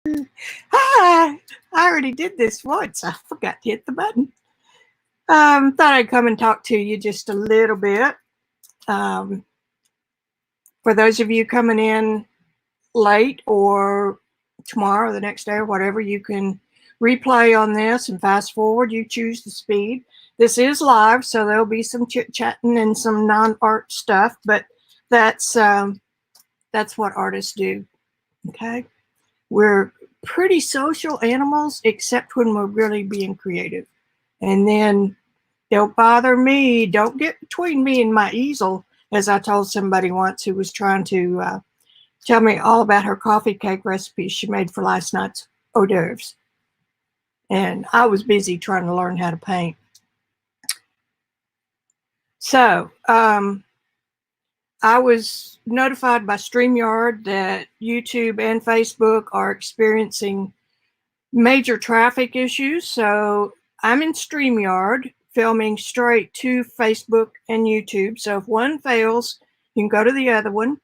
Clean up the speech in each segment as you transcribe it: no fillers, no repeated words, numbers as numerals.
Hi! I already did this once. I forgot to hit the button. Thought I'd come and talk to you just a little bit. For those of you coming in late or tomorrow or the next day or whatever, you can replay on this and fast forward. You choose the speed. This is live, so there'll be some chit-chatting and some non-art stuff, but that's what artists do, okay? We're pretty social animals, except when we're really being creative. And then don't bother me. Don't get between me and my easel, as I told somebody once who was trying to tell me all about her coffee cake recipe she made for last night's hors d'oeuvres. And I was busy trying to learn how to paint. So I was notified by StreamYard that YouTube and Facebook are experiencing major traffic issues. So I'm in StreamYard filming straight to Facebook and YouTube. So if one fails, you can go to the other one.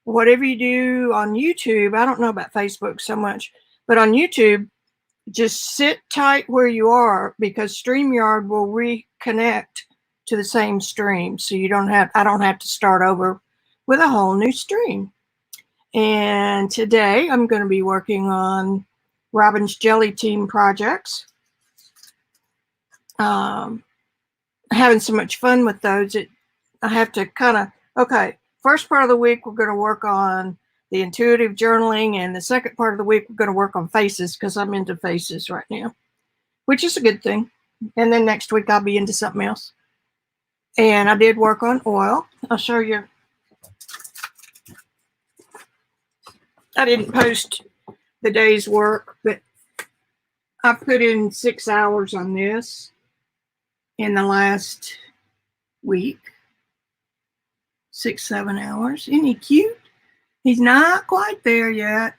Whatever you do on YouTube, I don't know about Facebook so much, but on YouTube, just sit tight where you are because StreamYard will reconnect to the same stream. So I don't have to start over with a whole new stream. And today I'm going to be working on Robyn's Jelly Team projects. Having so much fun with those, I have to okay, first part of the week we're going to work on the intuitive journaling, and the second part of the week we're going to work on faces because I'm into faces right now, which is a good thing. And then next week I'll be into something else. And I did work on oil. I'll show you. I didn't post the day's work, but I put in 6 hours on this in the last week. 6, 7 hours. Isn't he cute? He's not quite there yet.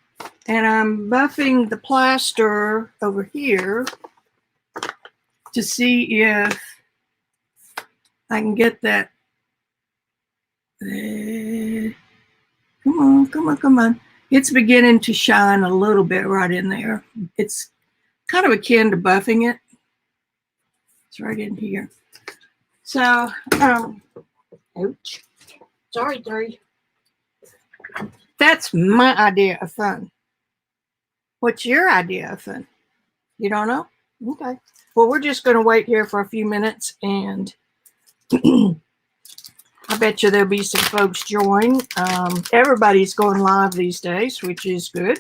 And I'm buffing the plaster over here to see if I can get that. Come on. It's beginning to shine a little bit right in there. It's kind of akin to buffing it. It's right in here. So, ouch. Sorry. That's my idea of fun. What's your idea of fun? You don't know? Okay. Well, we're just going to wait here for a few minutes, and I bet you there'll be some folks join. Everybody's going live these days, which is good.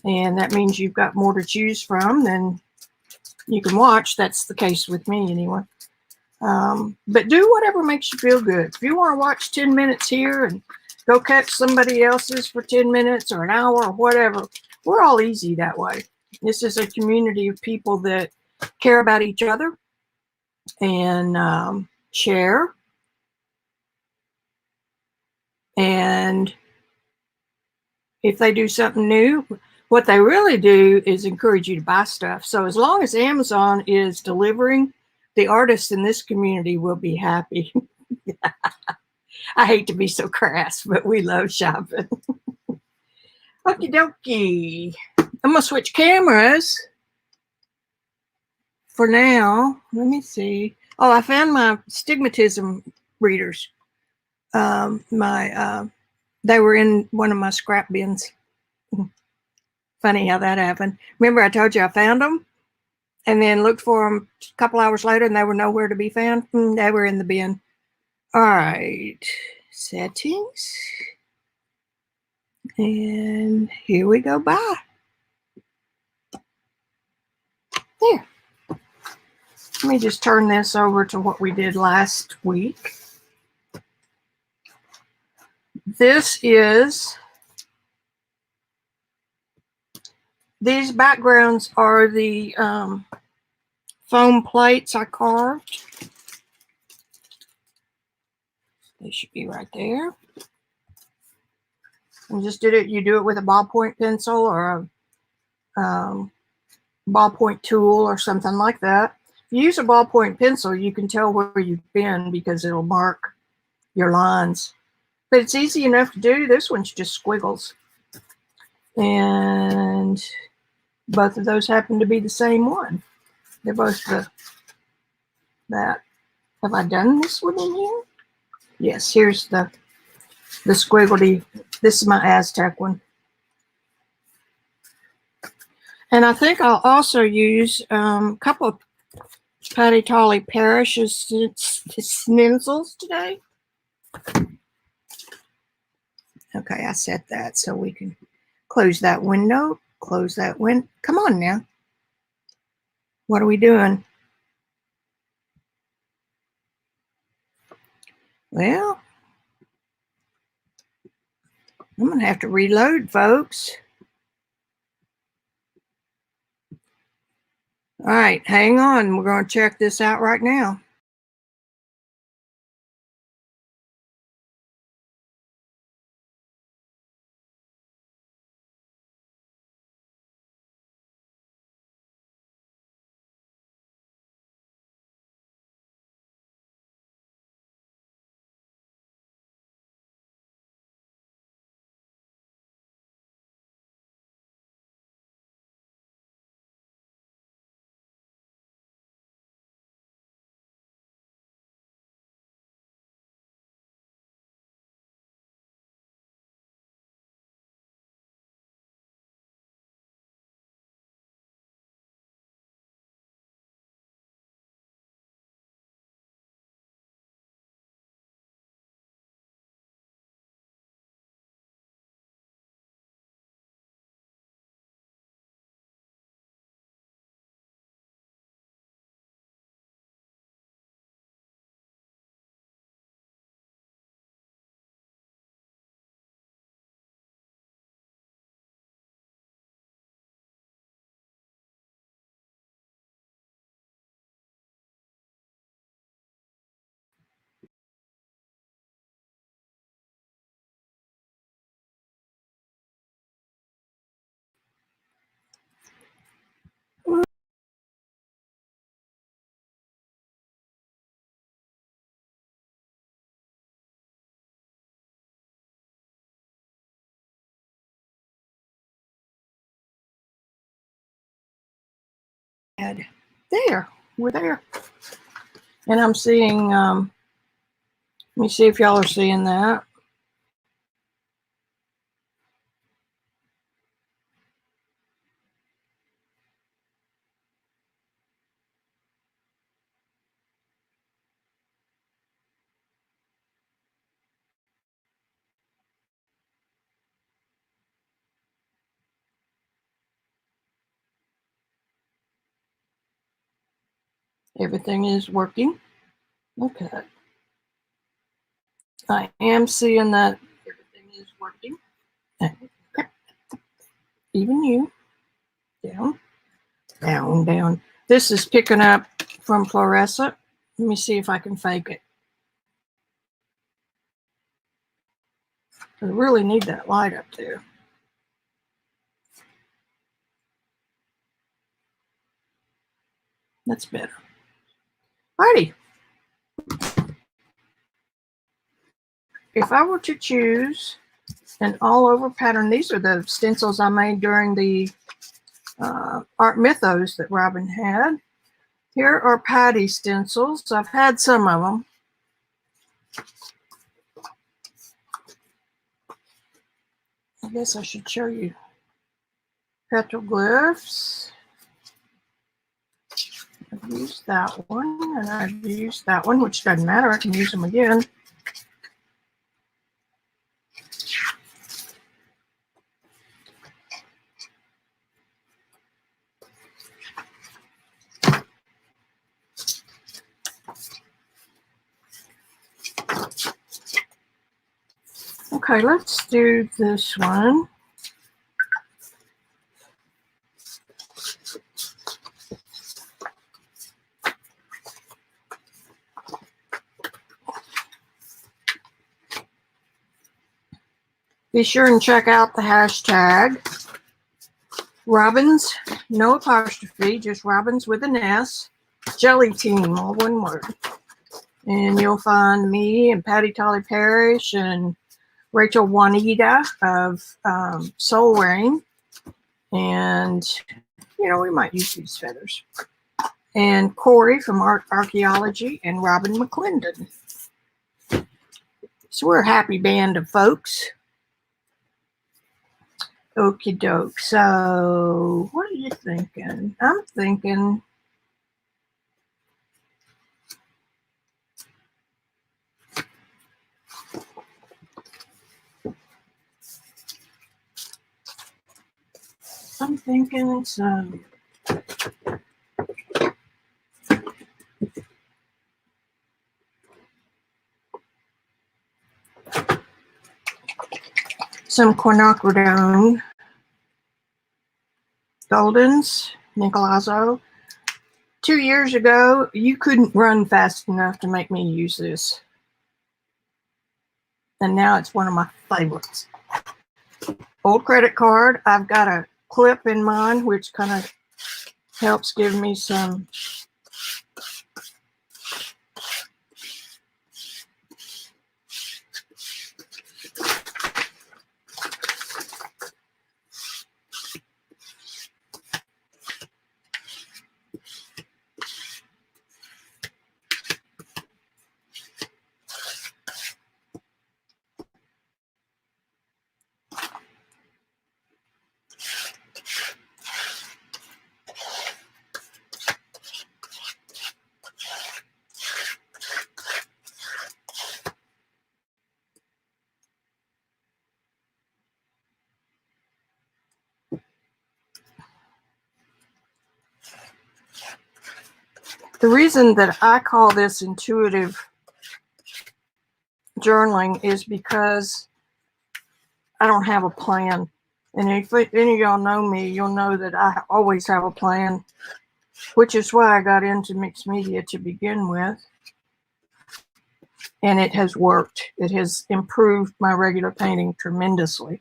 And that means you've got more to choose from than you can watch. That's the case with me anyway. But do whatever makes you feel good. If you want to watch 10 minutes here and go catch somebody else's for 10 minutes or an hour or whatever, we're all easy that way. This is a community of people that care about each other and share. And if they do something new, what they really do is encourage you to buy stuff. So as long as Amazon is delivering, the artists in this community will be happy. I hate to be so crass, but we love shopping. Okie dokie. I'm going to switch cameras for now. Let me see. Oh, I found my stigmatism readers. They were in one of my scrap bins. Funny how that happened. Remember I told you I found them and then looked for them a couple hours later and they were nowhere to be found? They were in the bin. All right. Settings. And here we go. Bye. There. Let me just turn this over to what we did last week. These backgrounds are the foam plates I carved. They should be right there. And just you do it with a ballpoint pencil or a ballpoint tool or something like that. If you use a ballpoint pencil, you can tell where you've been because it'll mark your lines. But it's easy enough to do. This one's just squiggles. And both of those happen to be the same one. They're both that. Have I done this one in here? Yes, here's the squiggly. This is my Aztec one. And I think I'll also use a couple of Patti Tolley Parrish's stencils today. Okay, I set that so we can close that window. Close that window. Come on now. What are we doing? Well, I'm going to have to reload, folks. All right, hang on. We're going to check this out right now. There, we're there. And I'm seeing, let me see if y'all are seeing that. Everything is working. Okay. I am seeing that everything is working. Okay. Even you. Down, down, down. This is picking up from fluorescent. Let me see if I can fake it. I really need that light up there. That's better. Alrighty. If I were to choose an all-over pattern, these are the stencils I made during the art mythos that Robyn had. Here are Patti stencils. I've had some of them. I guess I should show you petroglyphs. I've used that one, and I've used that one, which doesn't matter. I can use them again. Okay, let's do this one. Be sure and check out the hashtag Robyn's, no apostrophe, just Robyn's with an S, Jelly Team, all one word. And you'll find me and Patti Tolley Parrish and Rachel Juanita of Soul Rain. And, you know, we might use these feathers. And Kory from Archaeology and Robyn McClendon. So we're a happy band of folks. Okie doke. So what are you thinking? I'm thinking some quinacridone Goldens, Nicolazzo. 2 years ago, you couldn't run fast enough to make me use this. And now it's one of my favorites. Old credit card. I've got a clip in mine, which kind of helps give me some The reason that I call this intuitive journaling is because I don't have a plan. And if any of y'all know me, you'll know that I always have a plan, which is why I got into mixed media to begin with. And it has worked. It has improved my regular painting tremendously.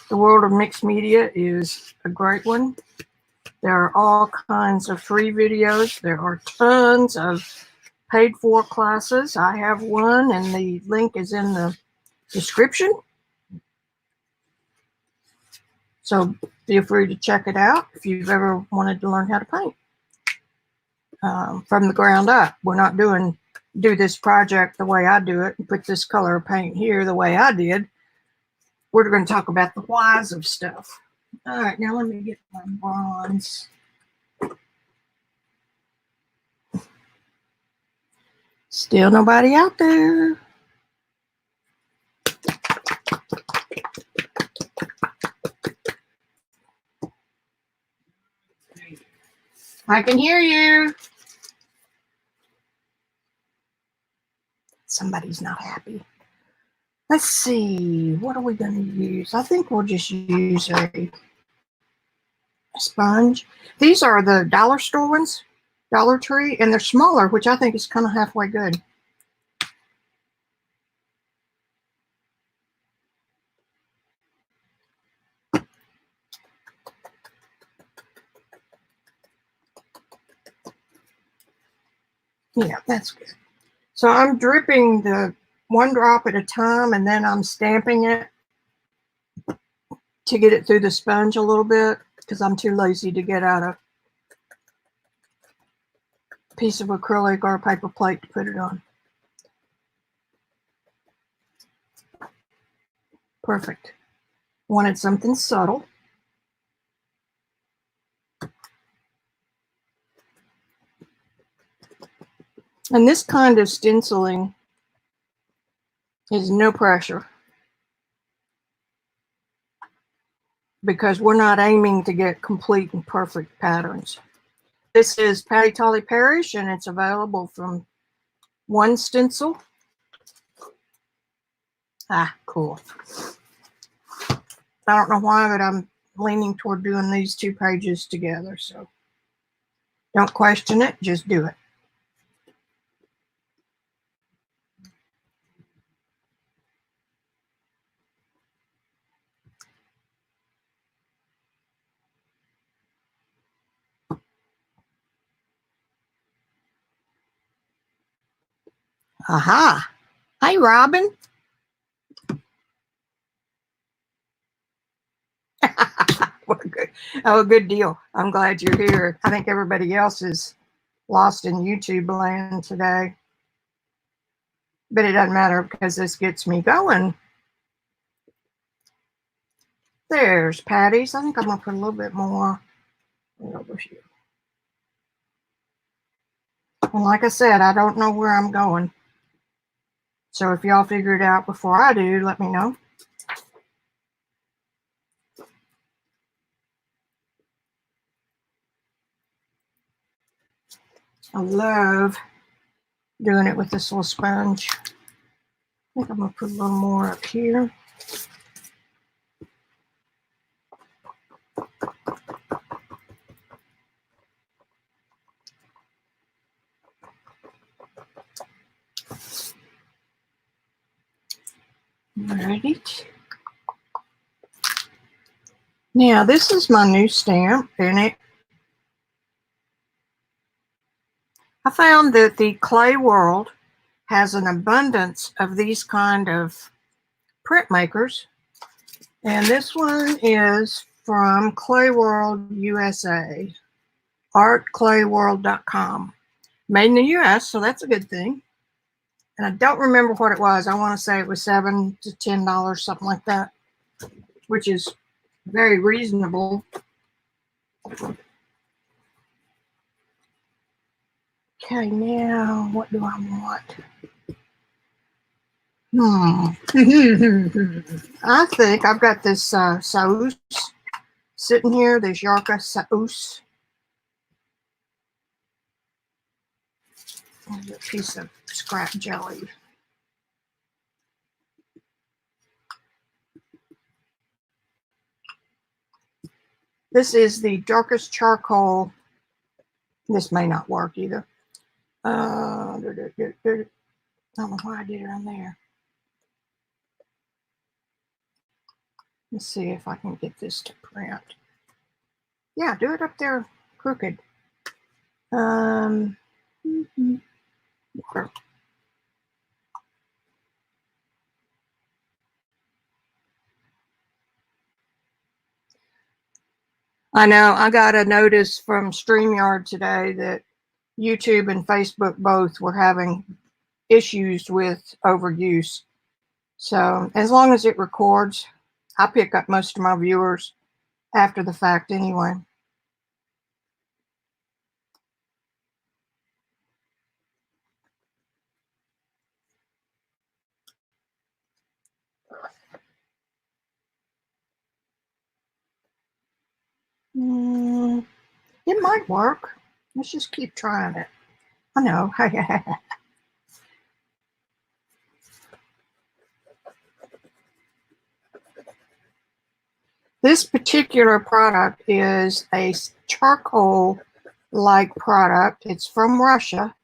The world of mixed media is a great one. There are all kinds of free videos. There are tons of paid for classes. I have one, and the link is in the description. So feel free to check it out if you've ever wanted to learn how to paint from the ground up. We're not do this project the way I do it and put this color of paint here the way I did. We're going to talk about the whys of stuff. All right, now let me get my bronze. Still nobody out there. I can hear you. Somebody's not happy. Let's see. What are we going to use? I think we'll just use a sponge. These are the dollar store ones, Dollar Tree, and they're smaller, which I think is kind of halfway good. Yeah, that's good. So I'm dripping the one drop at a time, and then I'm stamping it to get it through the sponge a little bit because I'm too lazy to get out a piece of acrylic or a paper plate to put it on. Perfect. Wanted something subtle. And this kind of stenciling is no pressure because we're not aiming to get complete and perfect patterns. This is Patti Tolley Parrish, and it's available from one stencil. Ah, cool. I don't know why, but I'm leaning toward doing these 2 pages together. So don't question it, just do it. Aha. Hey, Robyn. Oh, good deal. I'm glad you're here. I think everybody else is lost in YouTube land today. But it doesn't matter because this gets me going. There's Patti's. I think I'm going to put a little bit more over here. And like I said, I don't know where I'm going. So if y'all figure it out before I do, let me know. I love doing it with this little sponge. I think I'm going to put a little more up here. Alright. Now this is my new stamp, and I found that the clay world has an abundance of these kind of printmakers, and this one is from Clay World USA, artclayworld.com. Made in the US, so that's a good thing. And I don't remember what it was. I want to say it was $7 to $10, something like that, which is very reasonable. Okay, now what do I want? I think I've got this sauce sitting here, this Yarka sauce. There's a piece of scrap jelly. This is the darkest charcoal. This may not work either. I don't know why I did it on there. Let's see if I can get this to print. Yeah, do it up there crooked. Okay. I know I got a notice from StreamYard today that YouTube and Facebook both were having issues with overuse. So as long as it records, I pick up most of my viewers after the fact anyway. It might work. Let's just keep trying it. I know. This particular product is a charcoal-like product. It's from Russia.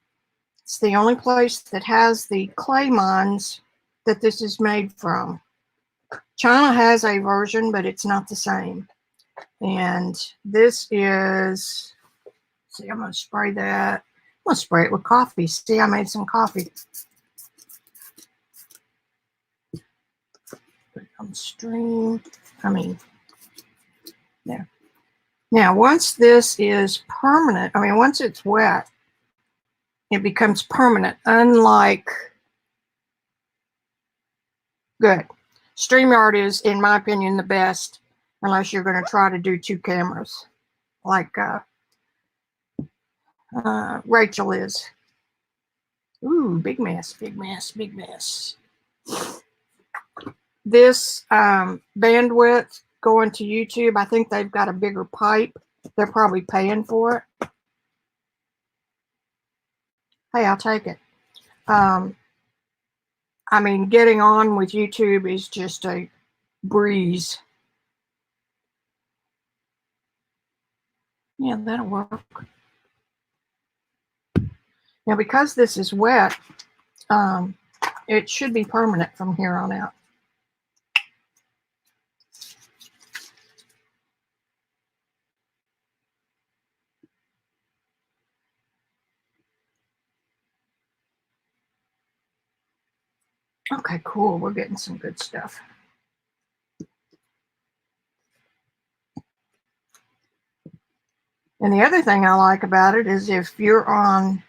It's the only place that has the clay mines that this is made from. China has a version, but it's not the same. And this is, see, I'm going to spray that. I'm going to spray it with coffee. See, I made some coffee. Put it on stream. There. Now, once this is permanent, once it's wet, it becomes permanent, unlike, good. StreamYard is, in my opinion, the best, unless you're going to try to do two cameras, like Rachel is. Ooh, big mess, big mess, big mess. This bandwidth going to YouTube, I think they've got a bigger pipe. They're probably paying for it. Hey, I'll take it. Getting on with YouTube is just a breeze. Yeah, that'll work. Now, because this is wet, it should be permanent from here on out. Okay, cool. We're getting some good stuff. And the other thing I like about it is if you're on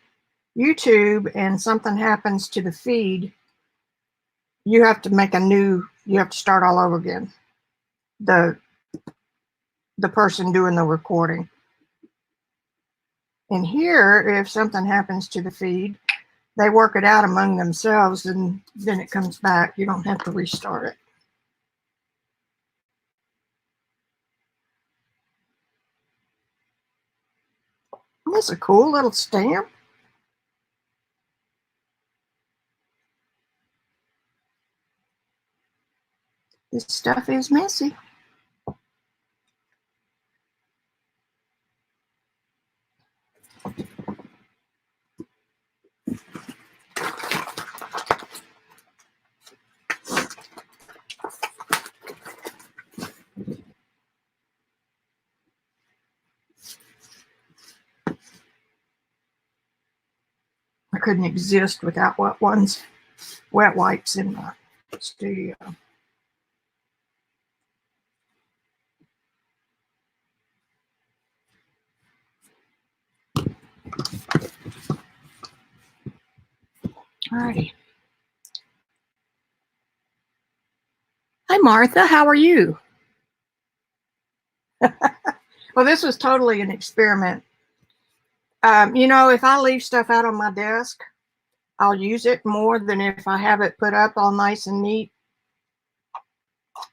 YouTube and something happens to the feed, you have to make you have to start all over again. The person doing the recording. And here, if something happens to the feed, they work it out among themselves and then it comes back. You don't have to restart it. That's a cool little stamp. This stuff is messy. I couldn't exist without wet wipes in my studio. Alrighty. Hi, Martha. How are you? Well, this was totally an experiment. You know, if I leave stuff out on my desk, I'll use it more than if I have it put up all nice and neat.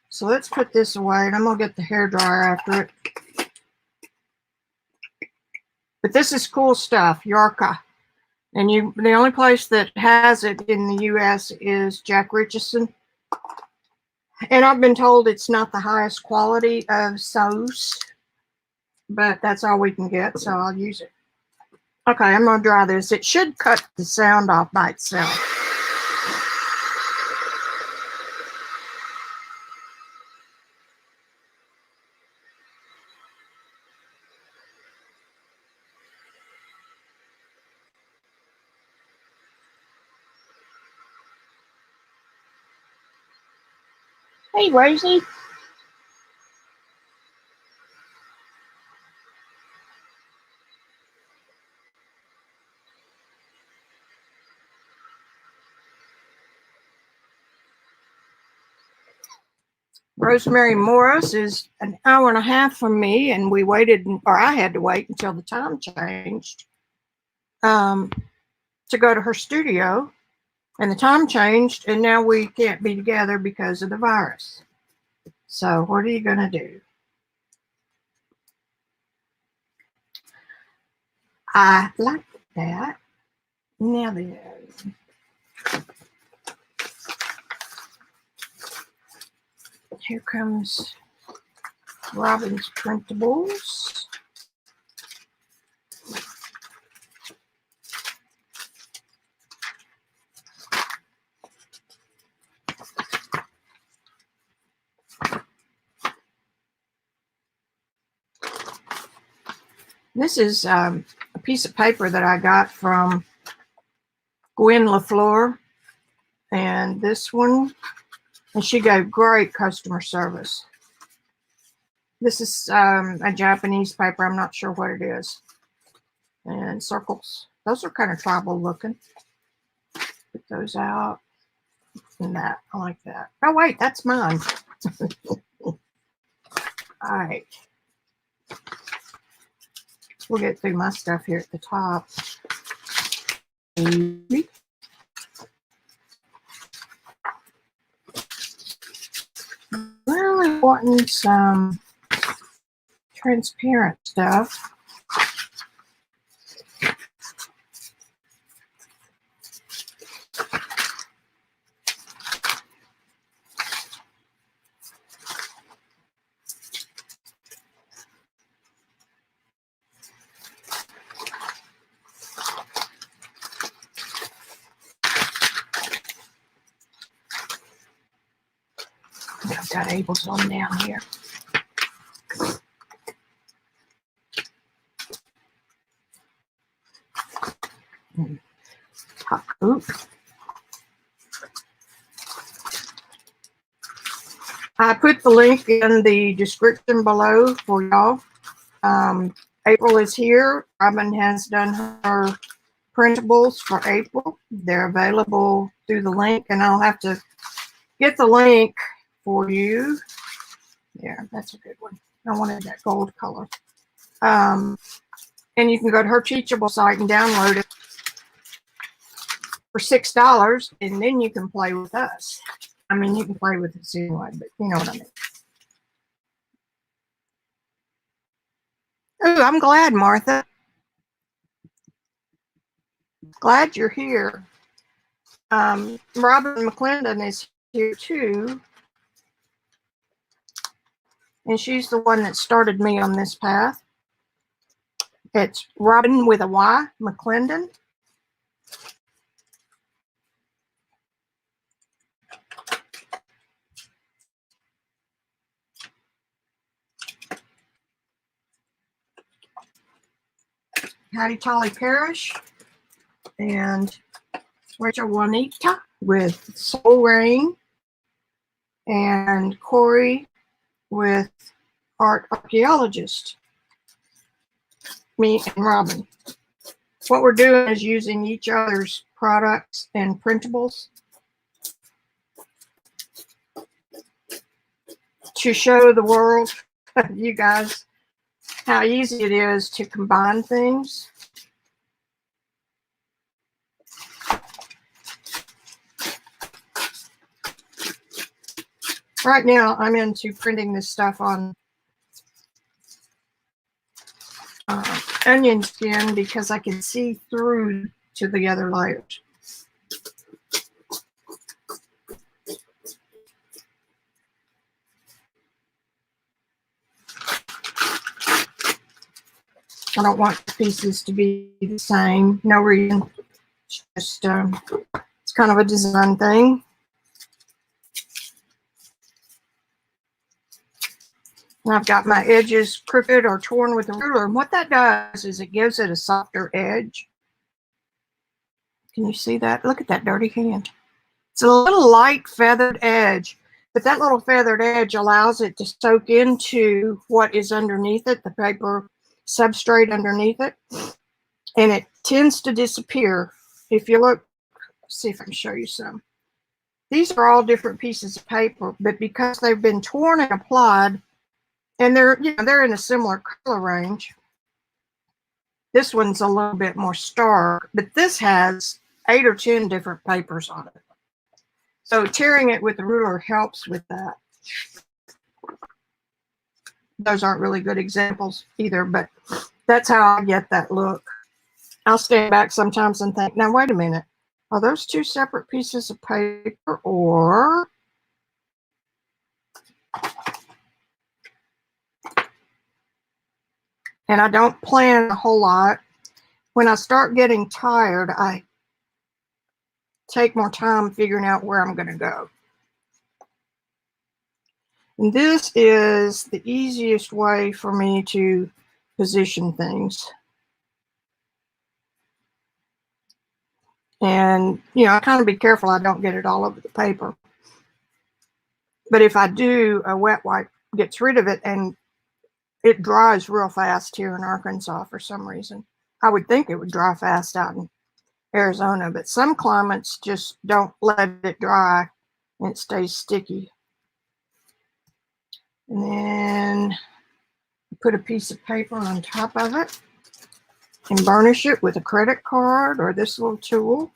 So let's put this away, and I'm going to get the hairdryer after it. But this is cool stuff, Yarka. And the only place that has it in the U.S. is Jack Richardson. And I've been told it's not the highest quality of Saus, but that's all we can get, so I'll use it. Okay, I'm going to dry this. It should cut the sound off by itself. Hey, Rosie. Rosemary Morris is an hour and a half from me, and we waited, or I had to wait until the time changed to go to her studio, and the time changed, and now we can't be together because of the virus. So what are you going to do? I like that. Now then. Here comes Robyn's Printables. This is a piece of paper that I got from Gwen LaFleur, and this one, and she gave great customer service. This is a Japanese paper. I'm not sure what it is. And circles. Those are kind of tribal looking. Put those out. And that. I like that. Oh, wait, that's mine. All right. We'll get through my stuff here at the top. Really wanting some transparent stuff. I've got Abel's on down here. Oop. I put the link in the description below for y'all. April is here. Robyn has done her printables for April. They're available through the link, and I'll have to get the link for you. Yeah, that's a good one. I wanted that gold color. And you can go to her Teachable site and download it for $6, and then you can play with us. I mean, you can play with us anyway, but you know what I mean. Oh, I'm glad, Martha. Glad you're here. Robyn McClendon is here too. And she's the one that started me on this path. It's Robyn with a Y, McClendon. Patti Tolley Parrish. And Rachel Juanita with Soul Rain. And Kory with Archaeologist. Me and Robyn. What we're doing is using each other's products and printables to show the world, you guys, how easy it is to combine things. Right now, I'm into printing this stuff on onion skin because I can see through to the other layers. I don't want the pieces to be the same. No reason. It's just, it's kind of a design thing. And I've got my edges crooked or torn with a ruler. And what that does is it gives it a softer edge. Can you see that? Look at that dirty hand. It's a little light feathered edge, but that little feathered edge allows it to soak into what is underneath it, the paper substrate underneath it, and it tends to disappear. If you look, see if I can show you some. These are all different pieces of paper, but because they've been torn and applied, and they're in a similar color range. This one's a little bit more stark, but this has 8 or 10 different papers on it. So tearing it with the ruler helps with that. Those aren't really good examples either, but that's how I get that look. I'll stand back sometimes and think, now wait a minute, are those 2 separate pieces of paper, or and I don't plan a whole lot. When I start getting tired, I take more time figuring out where I'm going to go. And this is the easiest way for me to position things. And, I kind of be careful I don't get it all over the paper. But if I do, a wet wipe gets rid of it, and it dries real fast here in Arkansas for some reason. I would think it would dry fast out in Arizona, but some climates just don't let it dry and it stays sticky. And then put a piece of paper on top of it and burnish it with a credit card or this little tool,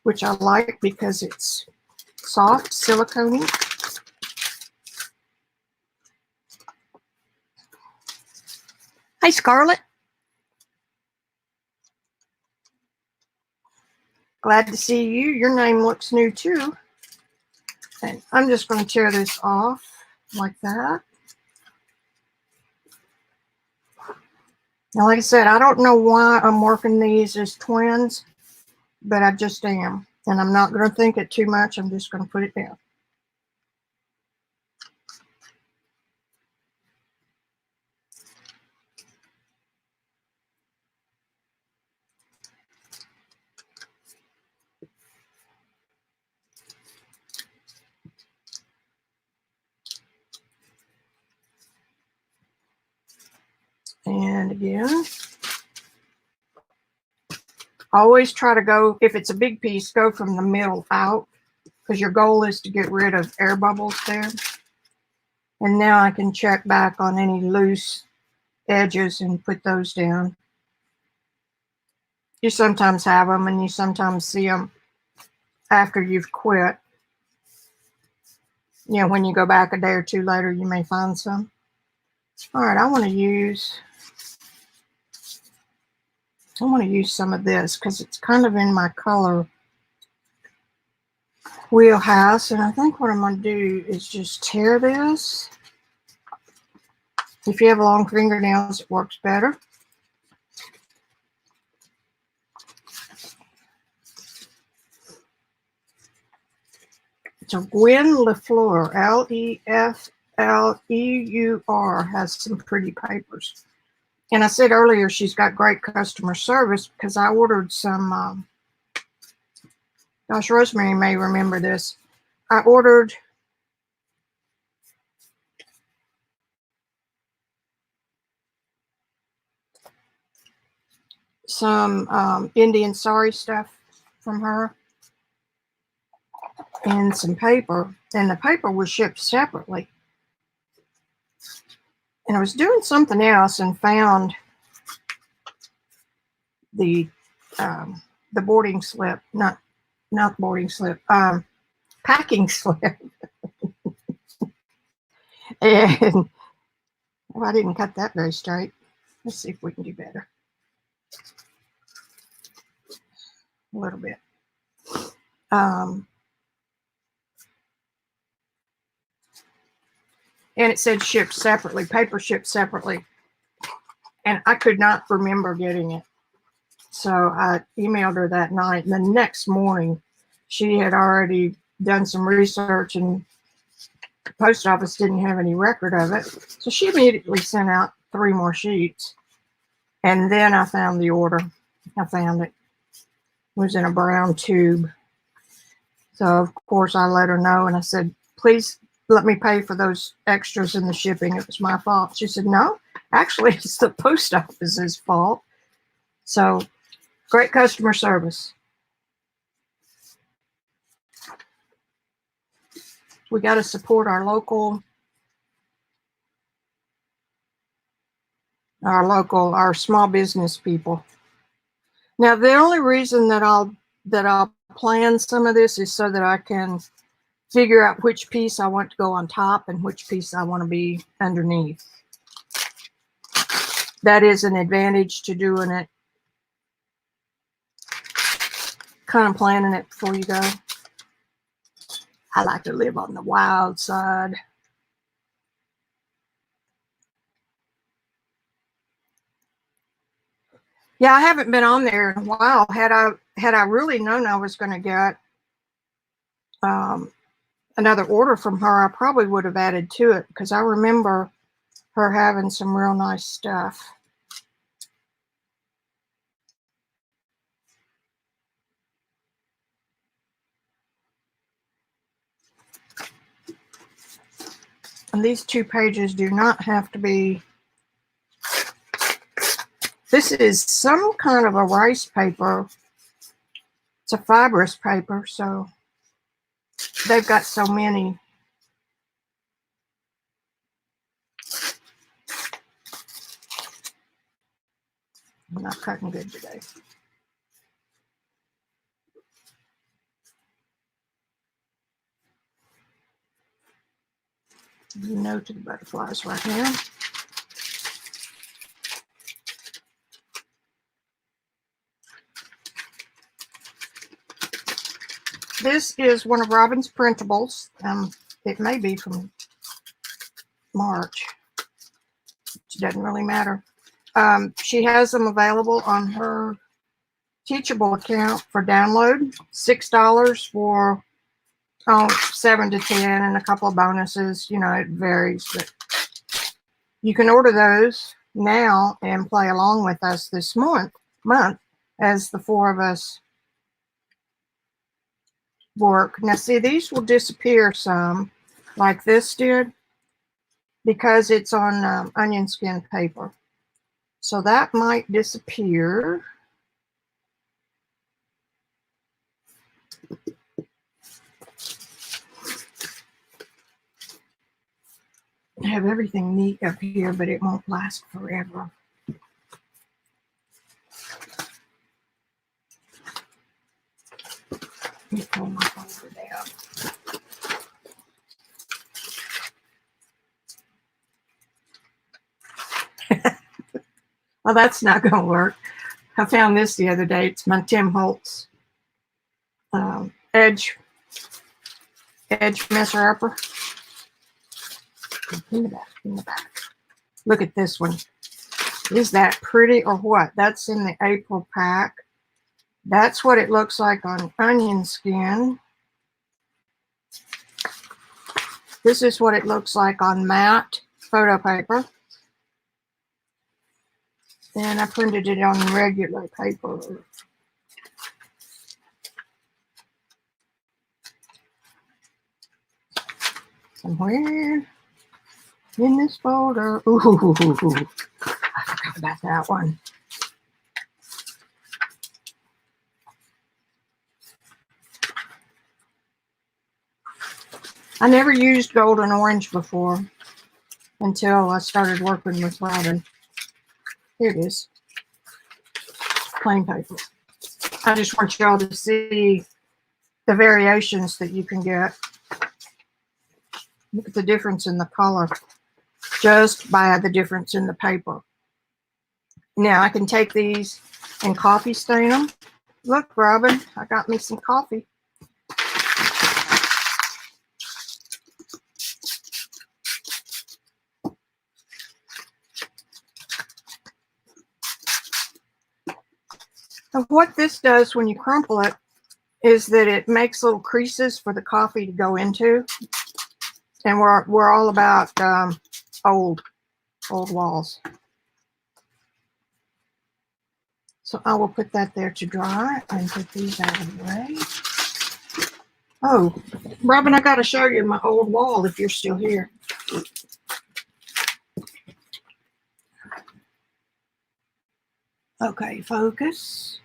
which I like because it's soft, silicone-y. Hi, Scarlett. Glad to see you. Your name looks new too. And I'm just going to tear this off like that. Now, like I said, I don't know why I'm working these as twins, but I just am. And I'm not going to think it too much. I'm just going to put it down. again. Always try to go, if it's a big piece, go from the middle out, because your goal is to get rid of air bubbles there. And now I can check back on any loose edges and put those down. You sometimes have them, and you sometimes see them after you've quit. You know, when you go back a day or two later, you may find some. All right, I want to use some of this because it's kind of in my color wheelhouse. And I think what I'm going to do is just tear this. If you have long fingernails, it works better. So Gwen LeFleur, Lefleur, has some pretty papers. And I said earlier she's got great customer service because I ordered some, gosh, Rosemary may remember this. I ordered some Indian sari stuff from her and some paper, and the paper was shipped separately. And I was doing something else and found the boarding slip, not boarding slip, packing slip. And well, I didn't cut that very straight. Let's see if we can do better. A little bit. And it said shipped separately, paper shipped separately. And I could not remember getting it. So I emailed her that night. And the next morning, she had already done some research and the post office didn't have any record of it. So she immediately sent out 3 more sheets. And then I found the order. I found it. It was in a brown tube. So, of course, I let her know. And I said, please let me pay for those extras in the shipping. It was my fault. She said, no, actually, it's the post office's fault. So, great customer service. We got to support our small business people. Now, the only reason that I'll plan some of this is so that I can figure out which piece I want to go on top and which piece I want to be underneath. That is an advantage to doing it, kind of planning it before you go. I like to live on the wild side. Yeah, I haven't been on there in a while. Had I really known I was going to get another order from her, I probably would have added to it because I remember her having some real nice stuff. And these 2 pages do not have to be. This is some kind of a rice paper. It's a fibrous paper, so they've got so many. I'm not cutting good today. No to the butterflies right now. This is one of Robyn's printables. It may be from March. It doesn't really matter. She has them available on her Teachable account for download. $6 for 7 to 10 and a couple of bonuses. You know, it varies, but you can order those now and play along with us this month as the 4 of us work. Now, see, these will disappear some, like this did, because it's on onion skin paper. So that might disappear. I have everything neat up here, but it won't last forever. Let me pull my folder down. Well, that's not going to work. I found this the other day. It's my Tim Holtz edge messer upper. In the back, in the back. Look at this one. Is that pretty or what? That's in the April pack. That's what it looks like on onion skin. This is what it looks like on matte photo paper. And I printed it on regular paper. Somewhere in this folder. Ooh, I forgot about that one. I never used gold and orange before until I started working with Robyn. Here it is. Plain paper. I just want y'all to see the variations that you can get. Look at the difference in the color just by the difference in the paper. Now I can take these and coffee stain them. Look, Robyn, I got me some coffee. So what this does when you crumple it is that it makes little creases for the coffee to go into. And we're all about old walls. So I will put that there to dry and put these out of the way. Oh, Robyn, I got to show you my old wall if you're still here. Okay, focus.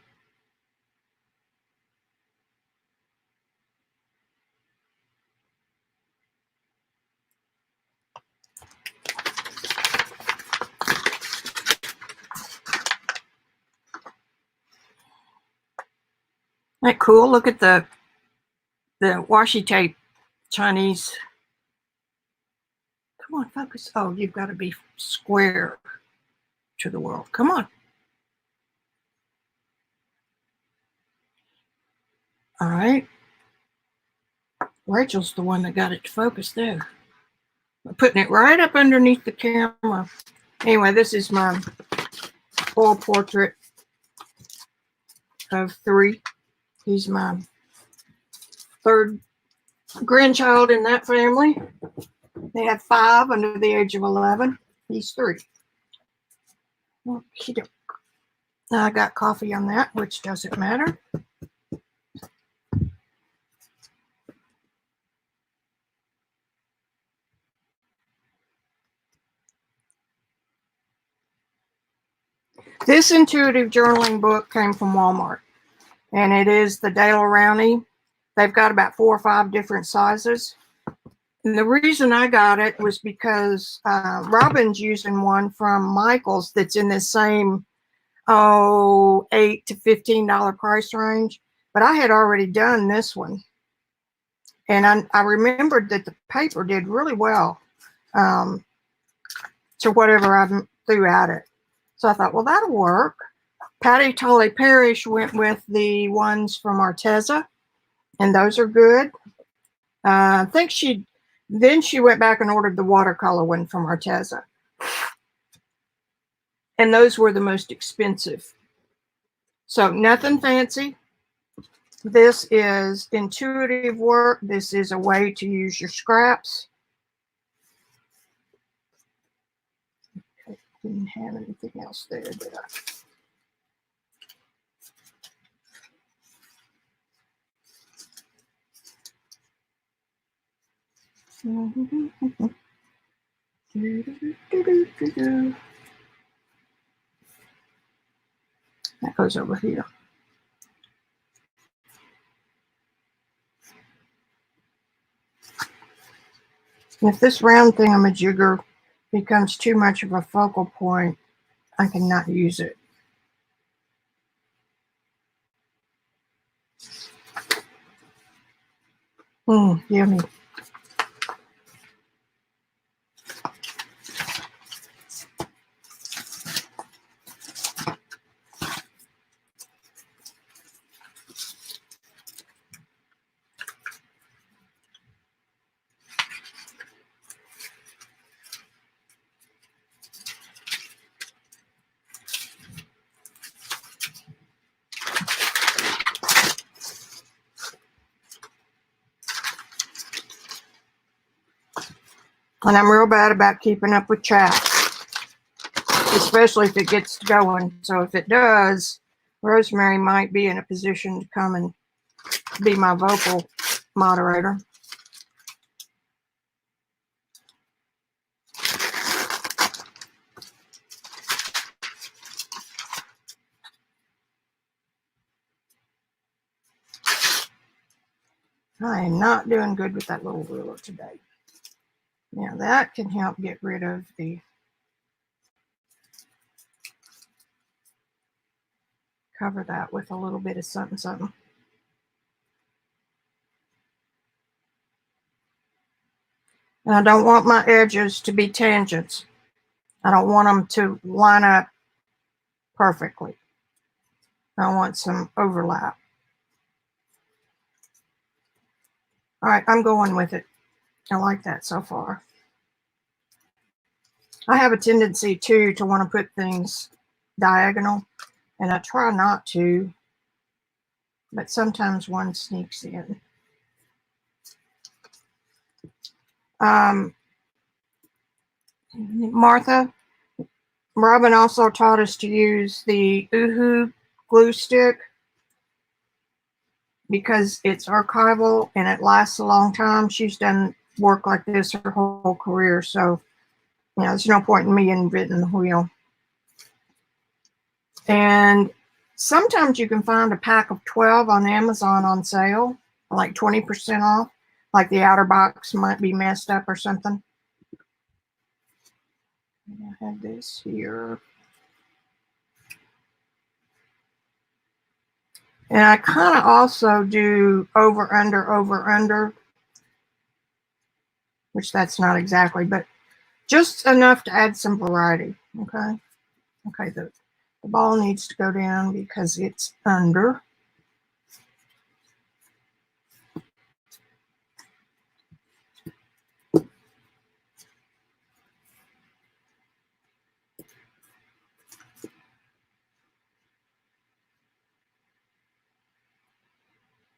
Isn't that cool? Look at the washi tape Chinese. Come on, focus. Oh, you've got to be square to the world. Come on. All right. Rachel's the one that got it to focus there. I'm putting it right up underneath the camera. Anyway, this is my oil portrait of 3. He's my 3rd grandchild in that family. They have 5 under the age of 11. He's 3. Okay. I got coffee on that, which doesn't matter. This intuitive journaling book came from Walmart, and it is the Dale Rowney. They've got about 4 or 5 different sizes. And the reason I got it was because Robyn's using one from Michael's that's in the same $8 to $15 price range, but I had already done this one, and I remembered that the paper did really well to whatever I threw at it. So I thought, well, that'll work. Patti, Tolley, Parrish went with the ones from Arteza, and those are good. I think she went back and ordered the watercolor one from Arteza, and those were the most expensive. So nothing fancy. This is intuitive work. This is a way to use your scraps. Okay, didn't have anything else there, did I? goes over here. And if this round thingamajigger becomes too much of a focal point, I cannot use it. Yummy. And I'm real bad about keeping up with chat, especially if it gets going. So if it does, Rosemary might be in a position to come and be my vocal moderator. I am not doing good with that little ruler today. Now that can help get rid of the cover that with a little bit of something, something. And I don't want my edges to be tangents. I don't want them to line up perfectly. I want some overlap. All right, I'm going with it. I like that so far. I have a tendency too to want to put things diagonal, and I try not to, but sometimes one sneaks in. Martha, Robyn also taught us to use the Uhu glue stick because it's archival and it lasts a long time. She's done work like this her whole career, so you know, there's no point in me inventing the wheel. And sometimes you can find a pack of 12 on Amazon on sale, like 20% off, like the outer box might be messed up or something. I have this here. And I kind of also do over, under, which that's not exactly, but just enough to add some variety, okay? Okay, the ball needs to go down because it's under.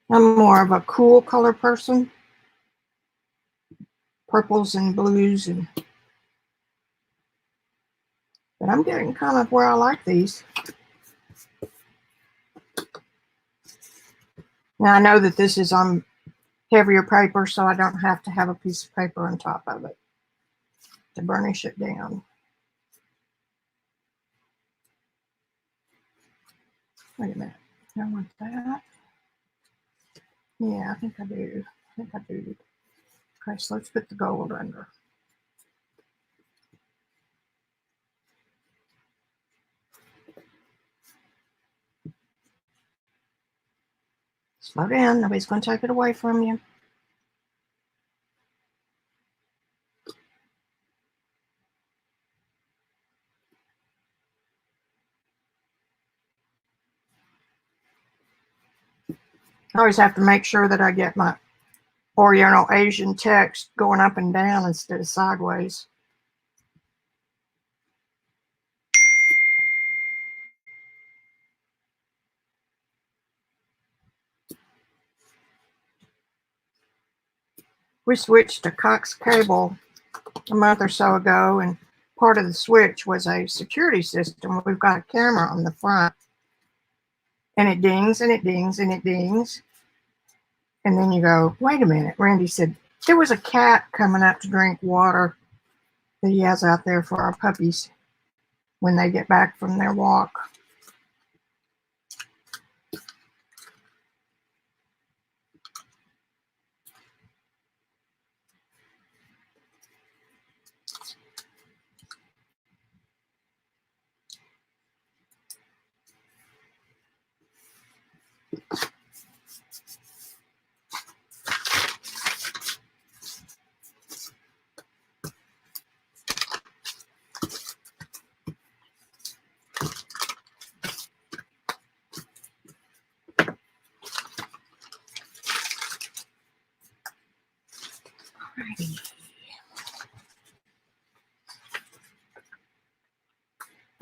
I'm more of a cool color person. Purples and blues, but I'm getting kind of where I like these. Now I know that this is on heavier paper, so I don't have to have a piece of paper on top of it to burnish it down. Wait a minute, I want that. Yeah, I think I do. Okay, so let's put the gold under. Slow down, nobody's going to take it away from you. I always have to make sure that I get my Oriental Asian text going up and down instead of sideways. We switched to Cox cable a month or so ago, and part of the switch was a security system. We've got a camera on the front, and it dings and it dings and it dings. And then you go, wait a minute. Randy said, there was a cat coming up to drink water that he has out there for our puppies when they get back from their walk.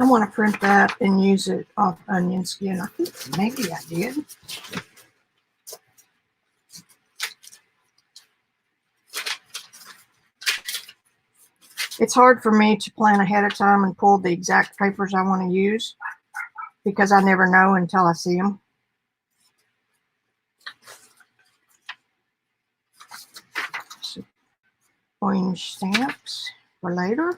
I want to print that and use it off onion skin. I think maybe I did. It's hard for me to plan ahead of time and pull the exact papers I want to use because I never know until I see them. So, orange stamps for later.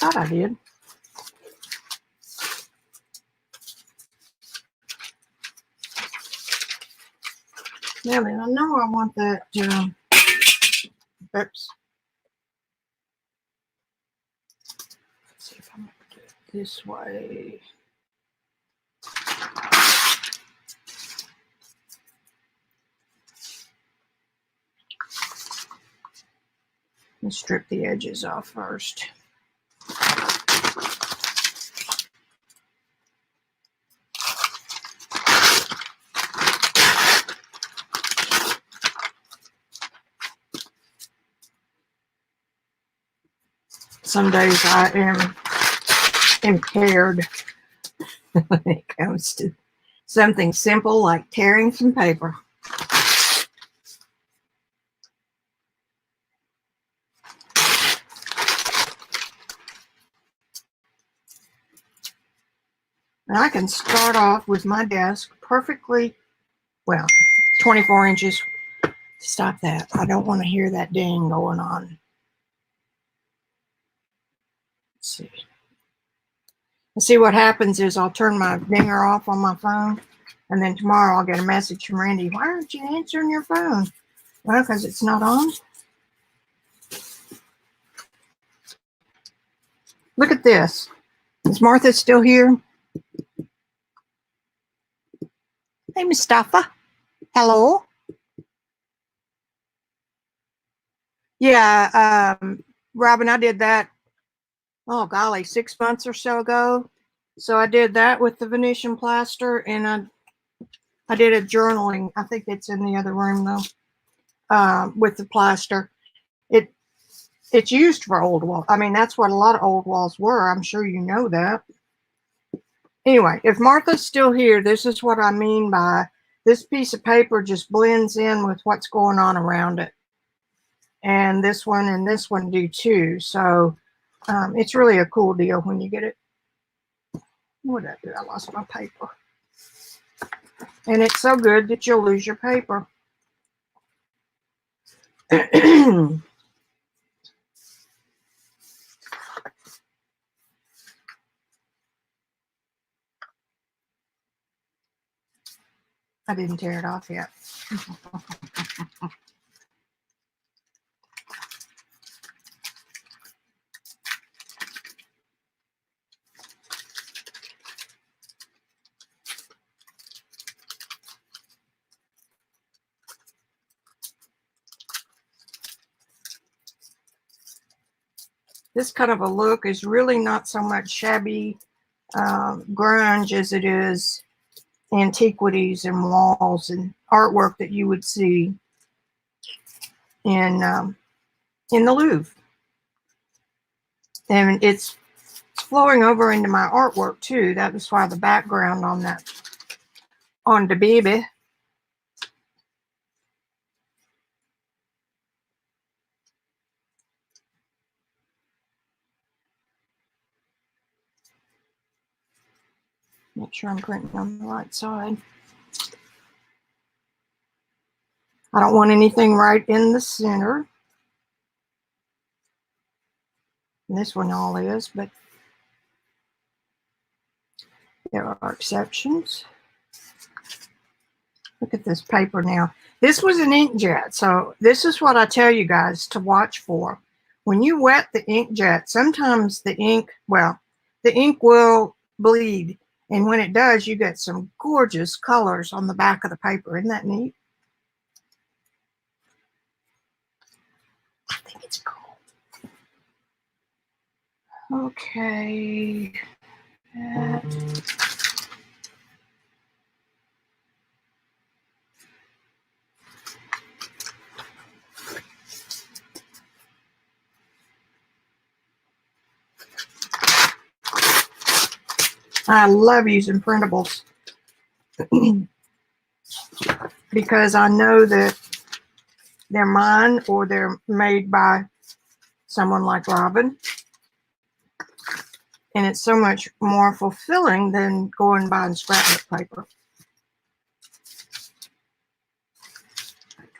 Thought I did. Now then, I know I want that. Oops. Let's see if I'm going to do it this way. Let's strip the edges off first. Some days I am impaired when it comes to something simple like tearing some paper. And I can start off with my desk perfectly, well, 24 inches. Stop that. I don't want to hear that ding going on. Let's see. And see what happens is I'll turn my dinger off on my phone, and then tomorrow I'll get a message from Randy. Why aren't you answering your phone? Well, because it's not on. Look at this. Is Martha still here? Hey, Mustafa. Hello. Yeah, Robyn, I did that, oh golly, 6 months or so ago. So I did that with the Venetian plaster, and I did a journaling. I think it's in the other room though, with the plaster. It's used for old walls. I mean, that's what a lot of old walls were. I'm sure you know that. Anyway, if Martha's still here, this is what I mean by this piece of paper just blends in with what's going on around it. And this one do too. So it's really a cool deal when you get it. What did I do? I lost my paper. And it's so good that you'll lose your paper. I didn't tear it off yet. This kind of a look is really not so much shabby grunge as it is antiquities and walls and artwork that you would see in the Louvre. And it's flowing over into my artwork too. That was why the background on that, on the baby. Make sure I'm printing on the right side. I don't want anything right in the center. And this one all is, but there are exceptions. Look at this paper now. This was an inkjet, so this is what I tell you guys to watch for. When you wet the inkjet, sometimes the ink will bleed. And when it does, you get some gorgeous colors on the back of the paper. Isn't that neat? I think it's Okay. I love using printables because I know that they're mine or they're made by someone like Robyn. And it's so much more fulfilling than going and buying scrapbook paper.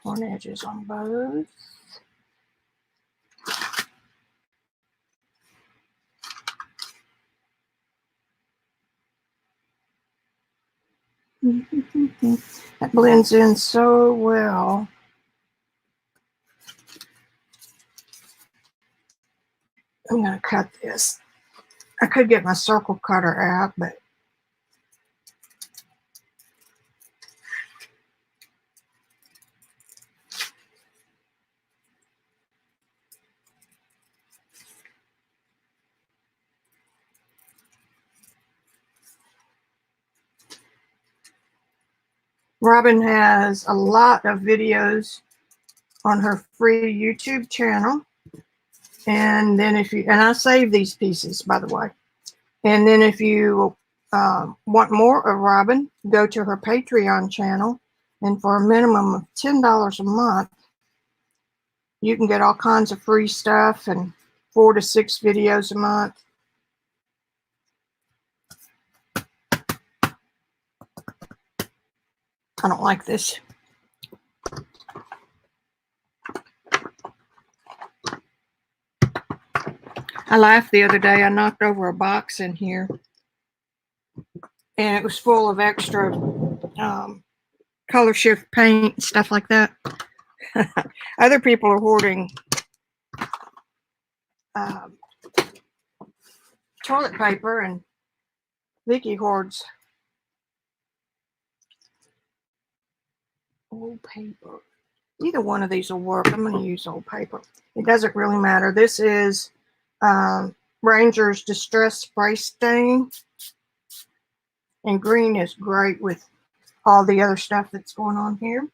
Torn edges on both. That blends in so well. I'm going to cut this. I could get my circle cutter out, but Robyn has a lot of videos on her free YouTube channel. And then and I save these pieces, by the way. And then if you want more of Robyn, go to her Patreon channel. And for a minimum of $10 a month, you can get all kinds of free stuff and 4 to 6 videos a month. I don't like this. I laughed the other day. I knocked over a box in here, and it was full of extra color shift paint, stuff like that. Other people are hoarding toilet paper, and Vicki hoards old paper. Either one of these will work. I'm going to use old paper. It doesn't really matter. This is Ranger's Distress Spray Stain. And green is great with all the other stuff that's going on here.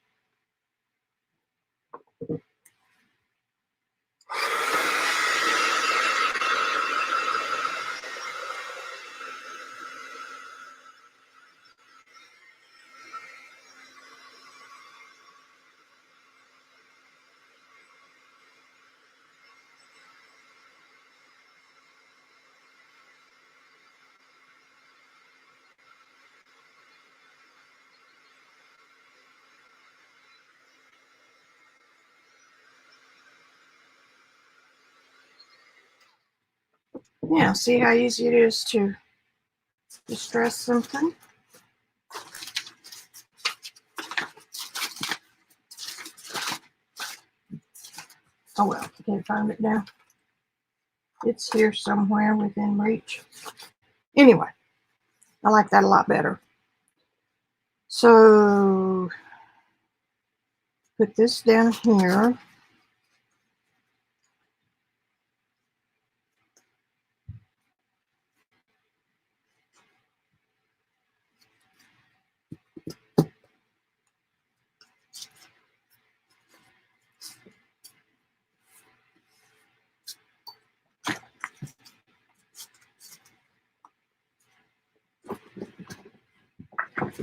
Yeah, see how easy it is to distress something? Oh well, I can't find it now. It's here somewhere within reach. Anyway, I like that a lot better. So, put this down here.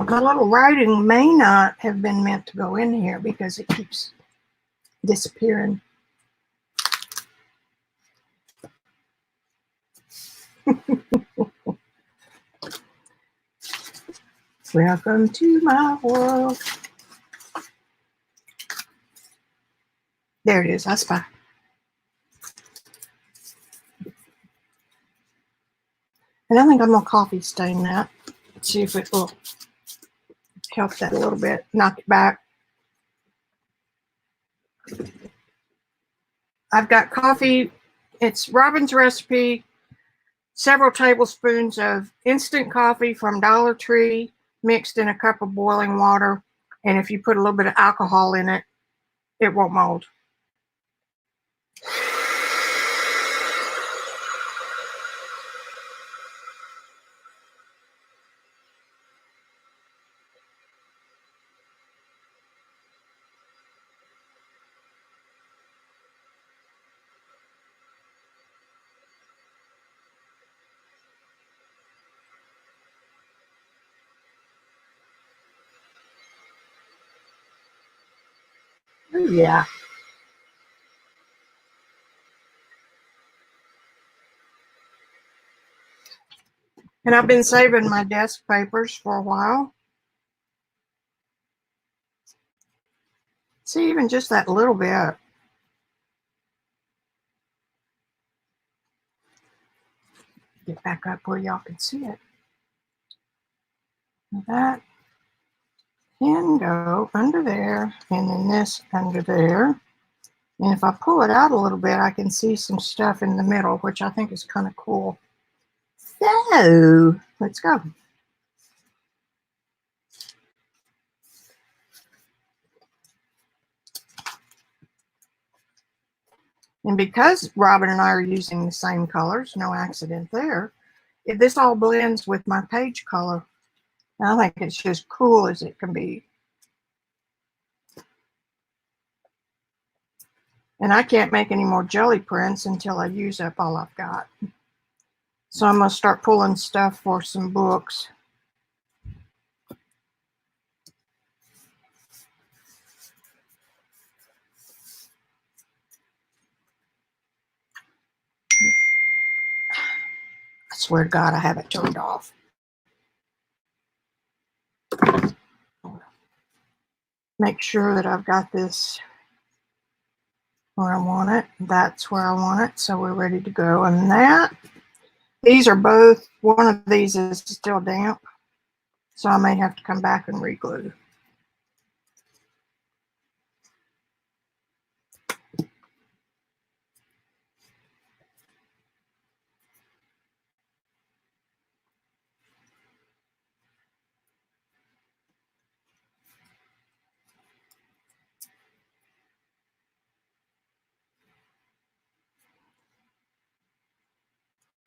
My little writing may not have been meant to go in here because it keeps disappearing. Welcome to my world. There it is. I spy. And I think I'm going to coffee stain that. See if it will help that a little bit. Knock it back. I've got coffee. It's Robyn's recipe. Several tablespoons of instant coffee from Dollar Tree mixed in a cup of boiling water. And if you put a little bit of alcohol in it, it won't mold. Ooh, yeah. And I've been saving my desk papers for a while. See, even just that little bit. Get back up where y'all can see it. That can go under there, and then this under there. And if I pull it out a little bit, I can see some stuff in the middle, which I think is kind of cool. So let's go. And because Robyn and I are using the same colors, no accident there, this all blends with my page color. I think it's just cool as it can be. And I can't make any more jelly prints until I use up all I've got. So I'm going to start pulling stuff for some books. I swear to God, I have it turned off. Make sure that I've got this where I want it. That's where I want it. So we're ready to go. And that, these are both, one of these is still damp. So I may have to come back and re-glue.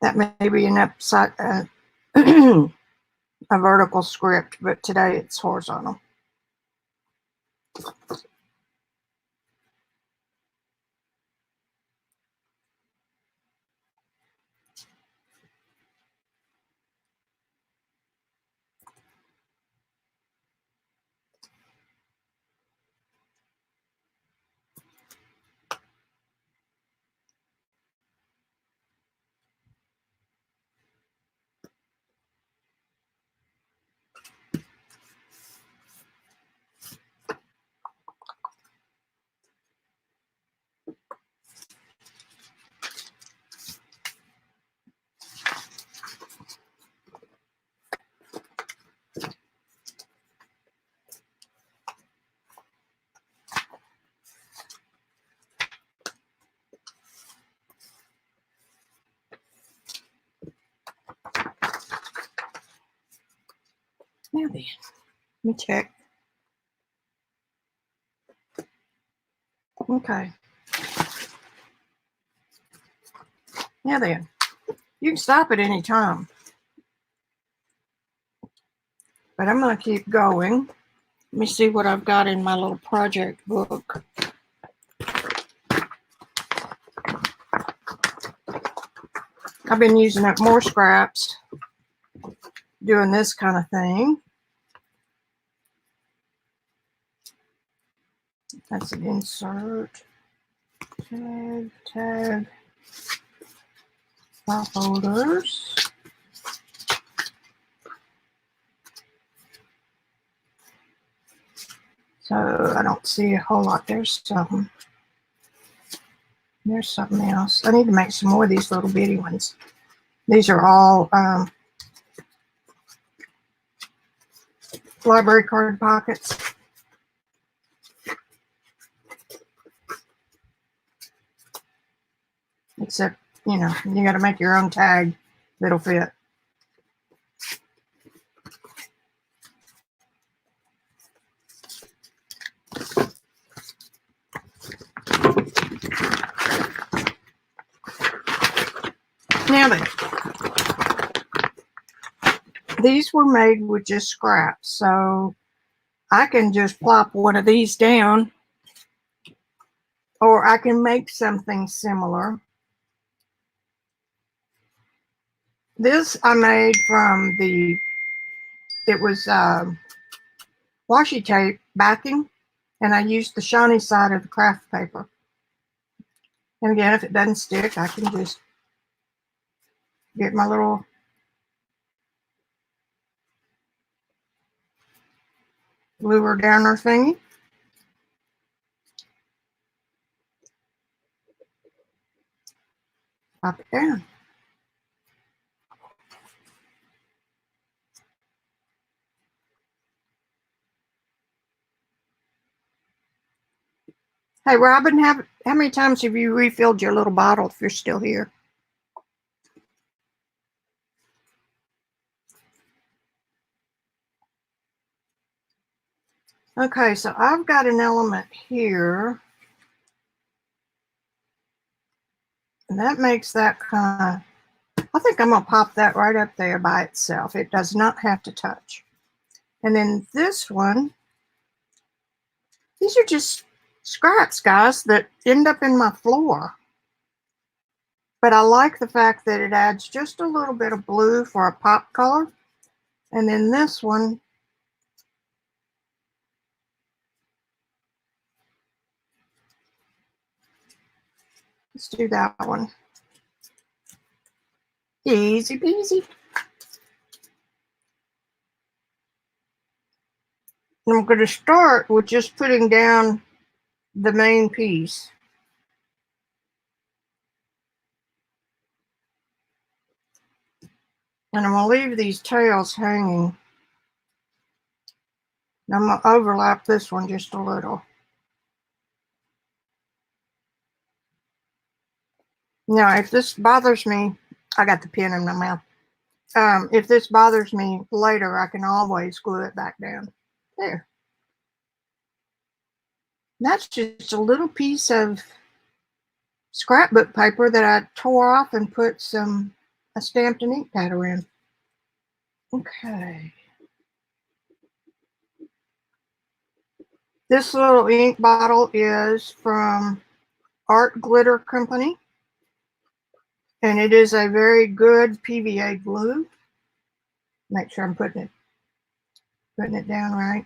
That may be an upside, a vertical script, but today it's horizontal. Now then, let me check. Okay. Now then, you can stop at any time. But I'm going to keep going. Let me see what I've got in my little project book. I've been using up more scraps doing this kind of thing. That's an insert. Tag. File folders. So I don't see a whole lot. There's something. There's something else. I need to make some more of these little bitty ones. These are all library card pockets. Except, you know, you got to make your own tag that'll fit. Now then, these were made with just scraps, so I can just plop one of these down, or I can make something similar. This I made from it was washi tape backing, And I used the shiny side of the craft paper. And again, if it doesn't stick, I can just get my little lure downer thingy. Pop it down. Hey, Robyn, how many times have you refilled your little bottle if you're still here? Okay, so I've got an element here. And that makes that kind of, I think I'm going to pop that right up there by itself. It does not have to touch. And then this one, these are just scraps, guys, that end up in my floor. But I like the fact that it adds just a little bit of blue for a pop color. And then this one, let's do that one. Easy peasy. And I'm going to start with just putting down the main piece. And I'm going to leave these tails hanging. And I'm going to overlap this one just a little. Now, if this bothers me, I got the pin in my mouth. If this bothers me later, I can always glue it back down. There. That's just a little piece of scrapbook paper that I tore off and put a stamped and ink pad around. Okay. This little ink bottle is from Art Glitter Company. And it is a very good PVA glue. Make sure I'm putting it down right.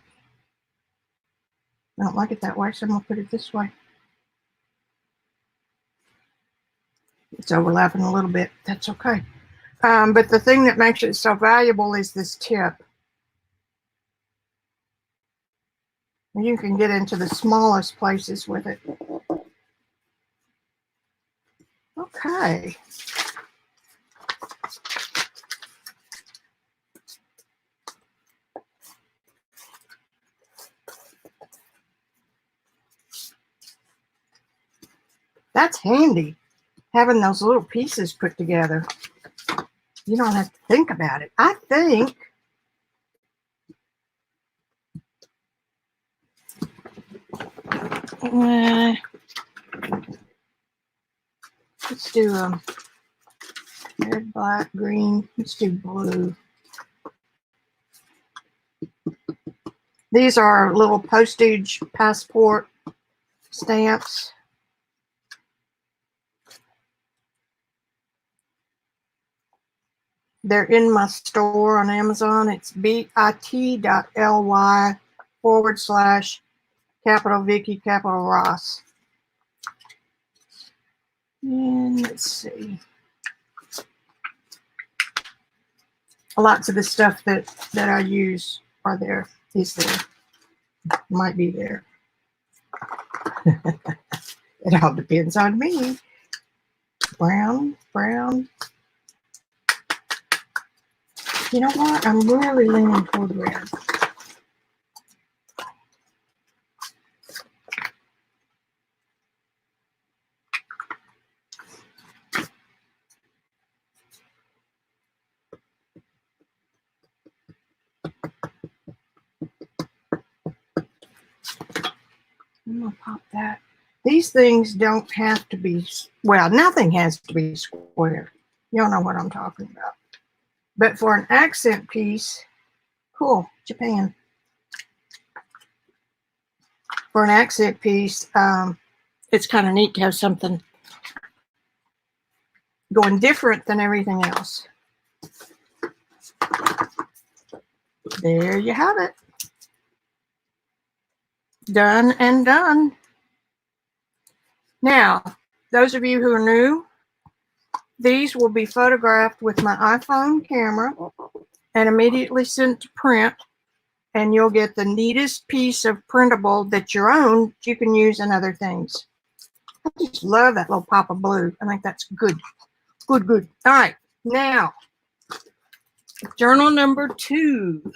I don't like it that way, so I'm going to put it this way. It's overlapping a little bit. That's okay. But the thing that makes it so valuable is this tip. You can get into the smallest places with it. Okay. That's handy, having those little pieces put together. You don't have to think about it. I think let's do red, black, green. Let's do blue. These are little postage passport stamps. They're in my store on Amazon. It's bit.ly/capital Vicki, capital Ross. And let's see. Lots of the stuff that I use is there. Might be there. It all depends on me. Brown. You know what? I'm really leaning toward red. I'm going to pop that. These things don't have to be, well, nothing has to be square. You don't know what I'm talking about. But for an accent piece, cool, Japan. For an accent piece, it's kind of neat to have something going different than everything else. There you have it. Done and done. Now, those of you who are new, these will be photographed with my iPhone camera and immediately sent to print, and you'll get the neatest piece of printable that's your own that you can use in other things. I just love that little pop of blue. I think that's good. Good, good. All right, now, journal number 2.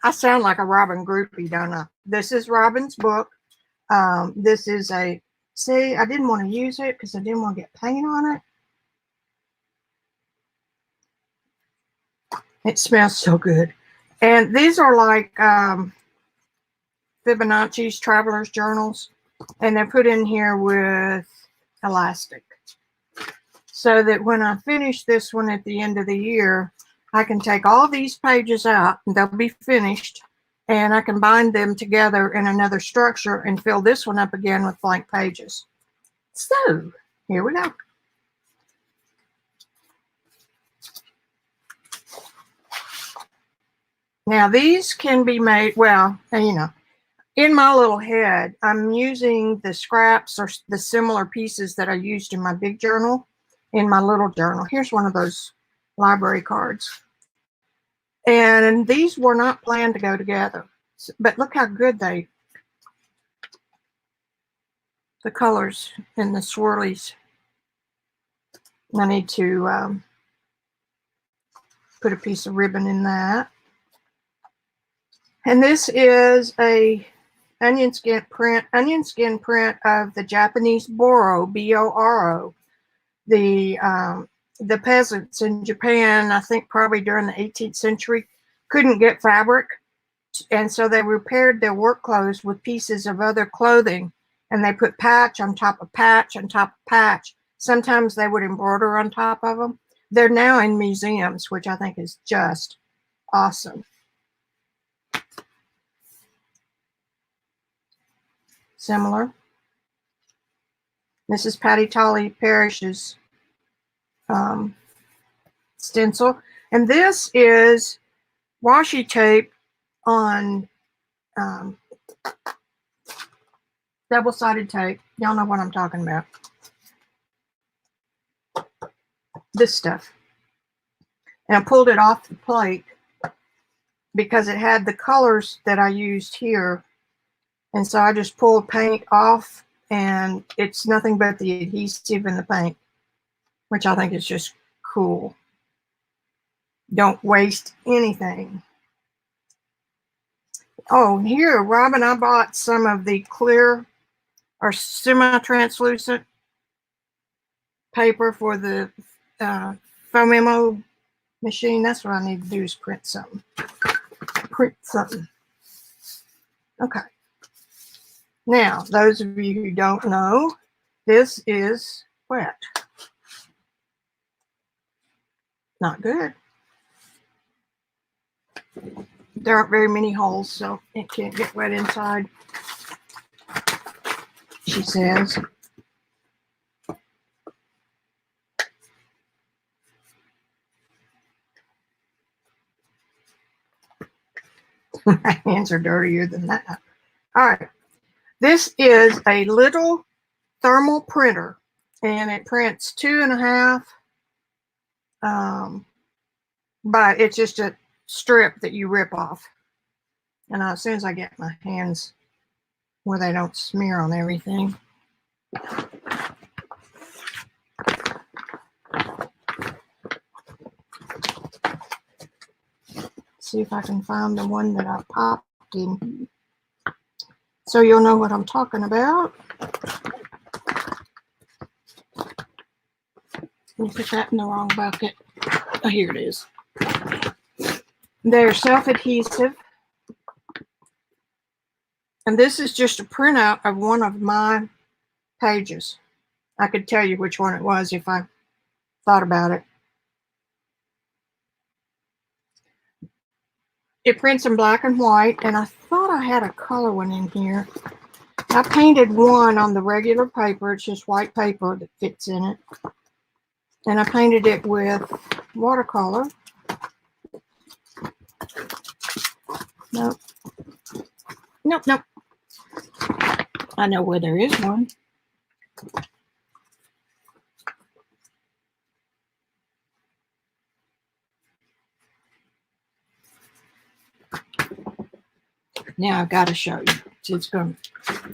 I sound like a Robyn groupie, don't I? This is Robyn's book. This is a, see, I didn't want to use it because I didn't want to get paint on it. It smells so good. And these are like Fibonacci's Traveler's Journals. And they're put in here with elastic. So that when I finish this one at the end of the year, I can take all these pages out and they'll be finished. And I can bind them together in another structure and fill this one up again with blank pages. So, here we go. Now, these can be made, well, you know, in my little head, I'm using the scraps or the similar pieces that I used in my big journal in my little journal. Here's one of those library cards. And these were not planned to go together. But look how good the colors and the swirlies. I need to put a piece of ribbon in that. And this is a onion skin print of the Japanese Boro, B-O-R-O. The peasants in Japan, I think probably during the 18th century, couldn't get fabric. And so they repaired their work clothes with pieces of other clothing. And they put patch on top of patch on top of patch. Sometimes they would embroider on top of them. They're now in museums, which I think is just awesome. Similar. This is Patti Tolley Parrish's stencil. And this is washi tape on double-sided tape. Y'all know what I'm talking about. This stuff. And I pulled it off the plate because it had the colors that I used here. And so I just pulled paint off, and it's nothing but the adhesive and the paint, which I think is just cool. Don't waste anything. Oh, here, Robyn, I bought some of the clear or semi-translucent paper for the foam memo machine. That's what I need to do, is print something. Print something. Okay. Now, those of you who don't know, this is wet. Not good. There aren't very many holes, so it can't get wet inside, she says. My hands are dirtier than that. All right. This is a little thermal printer, and it prints 2.5, but it's just a strip that you rip off. And as soon as I get my hands where they don't smear on everything. See if I can find the one that I popped in, so you'll know what I'm talking about. Let me put that in the wrong bucket. Oh, here it is. They're self-adhesive. And this is just a printout of one of my pages. I could tell you which one it was if I thought about it. It prints in black and white, and I thought I had a color one in here. I painted one on the regular paper. It's just white paper that fits in it. And I painted it with watercolor. Nope. Nope, nope. I know where there is one. Now I've got to show you. It's going to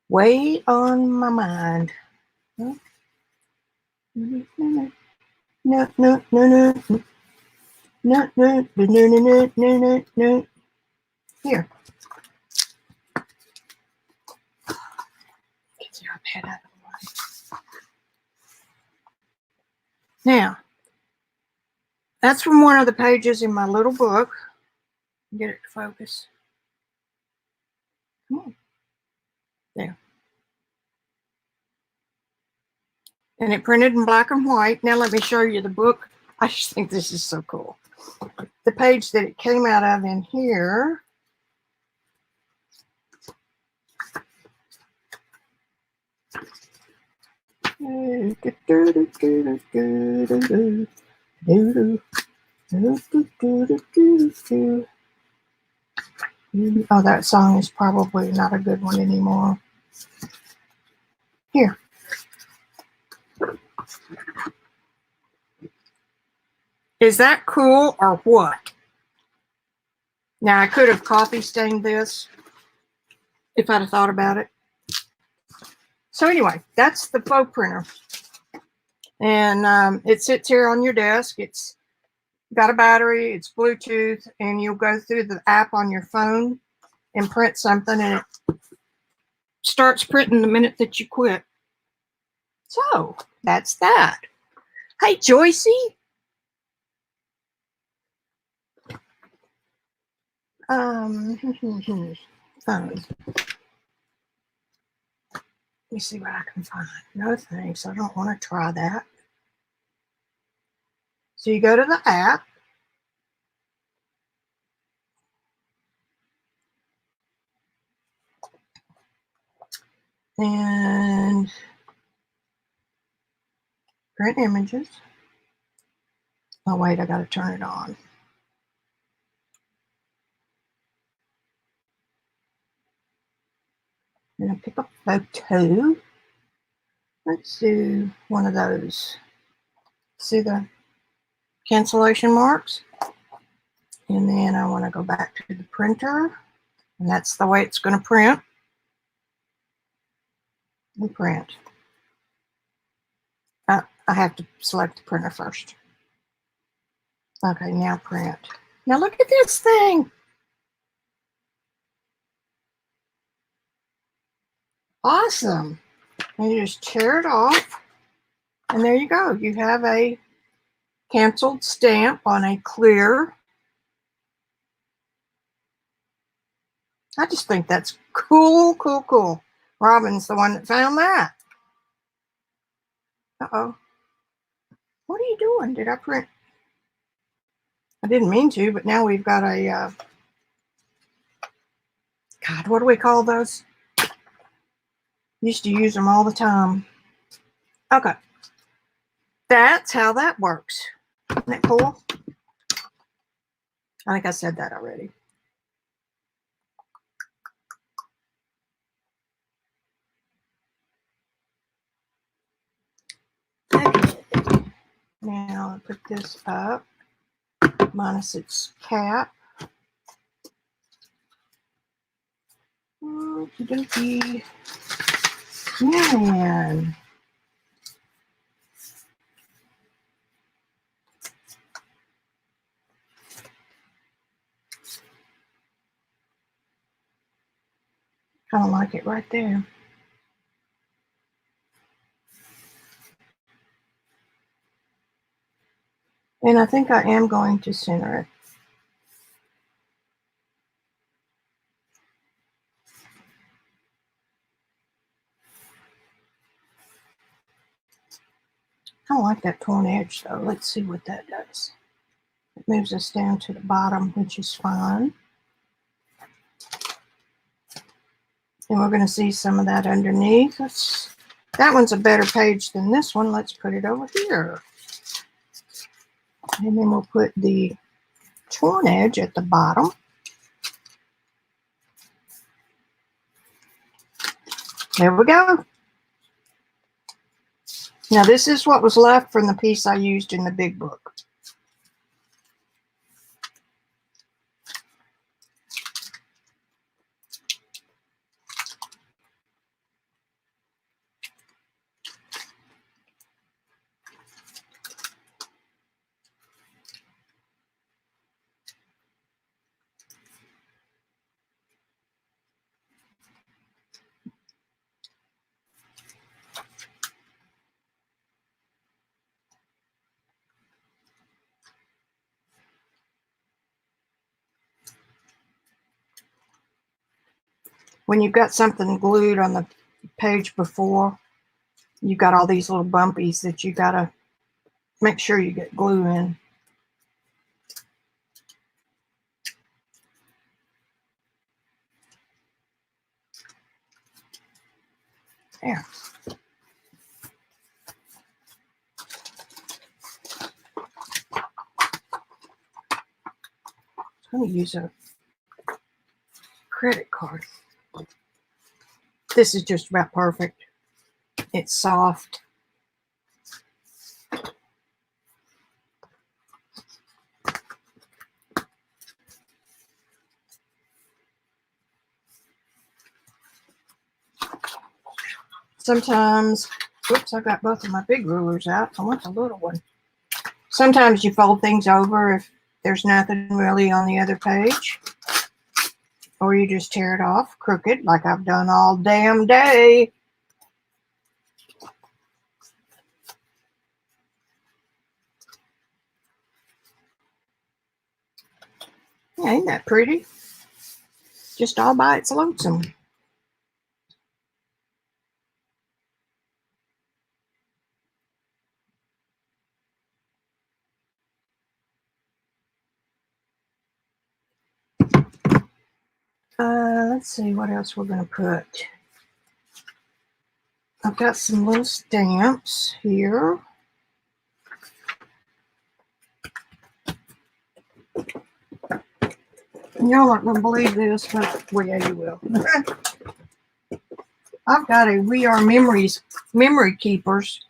weigh on my mind. No, no, no, no, no, no, no, no, no, no, no. Here. Get your iPad out of the way. Now, that's from one of the pages in my little book. Get it to focus. Come on. There. And it printed in black and white. Now let me show you the book. I just think this is so cool. The page that it came out of in here. Oh, that song is probably not a good one anymore. Here. Is that cool or what? Now, I could have coffee stained this if I'd have thought about it. So anyway, that's the faux printer. And it sits here on your desk. It's got a battery, it's Bluetooth, and you'll go through the app on your phone and print something, and it starts printing the minute that you quit. So that's that. Hey, Joycey. Let me see what I can find. No thanks, I don't want to try that. So you go to the app. And print images. Oh wait, I gotta turn it on. I'm gonna pick up photo. Let's do one of those. See the cancellation marks? And then I want to go back to the printer. And that's the way it's going to print. And print. I have to select the printer first. Okay, now print. Now look at this thing. Awesome. And you just tear it off. And there you go. You have a canceled stamp on a clear. I just think that's cool, cool, cool. Robyn's the one that found that. Uh-oh. What are you doing? Did I print? I didn't mean to, but now we've got a, God, what do we call those? Used to use them all the time. Okay. That's how that works. Isn't that cool? I think I said that already. Okay. Now I'll put this up, minus its cap. Okie dokie. Man. Kind of like it right there. And I think I am going to center it. I don't like that torn edge though. Let's see what that does. It moves us down to the bottom, which is fine. And we're going to see some of that underneath. That one's a better page than this one. Let's put it over here. And then we'll put the torn edge at the bottom. There we go. Now this is what was left from the piece I used in the big book. When you've got something glued on the page before, you've got all these little bumpies that you gotta make sure you get glue in. There. I'm gonna use a credit card. This is just about perfect. It's soft. Sometimes, oops, I got both of my big rulers out. I want the little one. Sometimes you fold things over if there's nothing really on the other page. Or you just tear it off crooked like I've done all damn day. Yeah, ain't that pretty? Just all by its lonesome. Let's see what else we're going to put. I've got some little stamps here. Y'all aren't going to believe this, but well, yeah, you will. I've got a We Are Memories Memory Keepers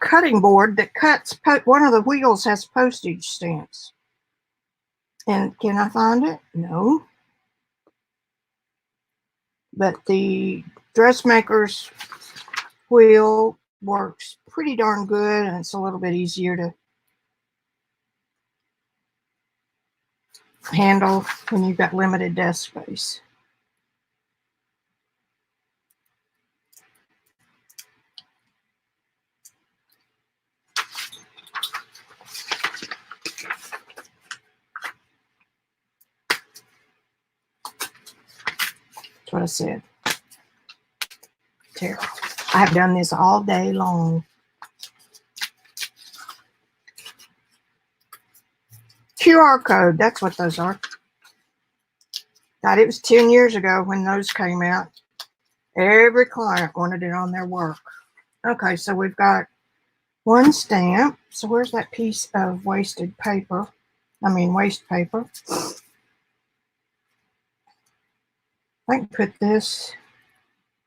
cutting board that cuts, one of the wheels has postage stamps. And can I find it? No. But the dressmaker's wheel works pretty darn good, and it's a little bit easier to handle when you've got limited desk space. That's what I said. Terrible. I have done this all day long. QR code, that's what those are. God, it was 10 years ago when those came out. Every client wanted it on their work. Okay, so we've got one stamp. So where's that piece of wasted paper? I mean, waste paper. I can put this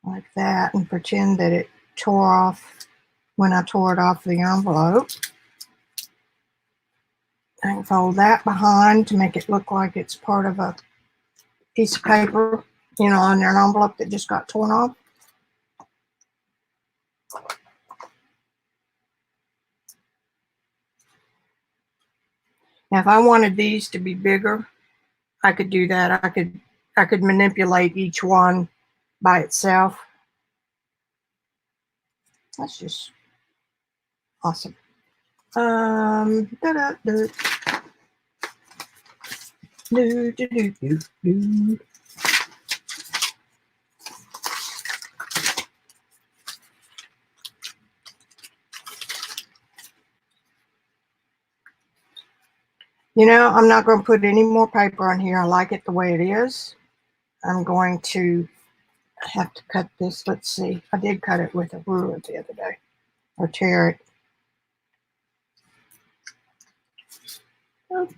like that and pretend that it tore off when I tore it off the envelope. I can fold that behind to make it look like it's part of a piece of paper, you know, on an envelope that just got torn off. Now, if I wanted these to be bigger, I could do that. I could manipulate each one by itself. That's just awesome. You know, I'm not going to put any more paper on here. I like it the way it is. I'm going to have to cut this. Let's see. I did cut it with a ruler the other day. Or tear it. Oh,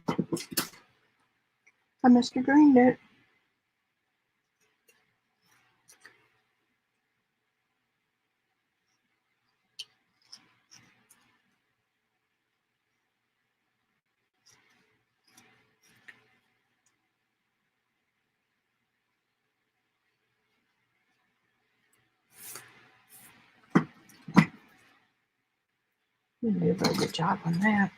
I must have greened it. You did a very good job on that.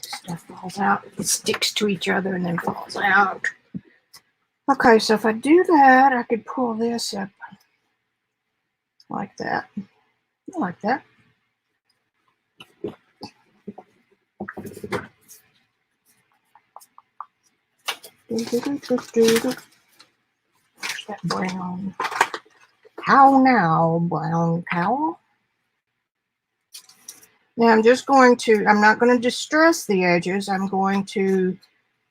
Stuff falls out. It sticks to each other and then falls out. Okay, so if I do that, I could pull this up like that. I like that. That brown cow now, brown cow. Now I'm just going to, I'm not going to distress the edges. I'm going to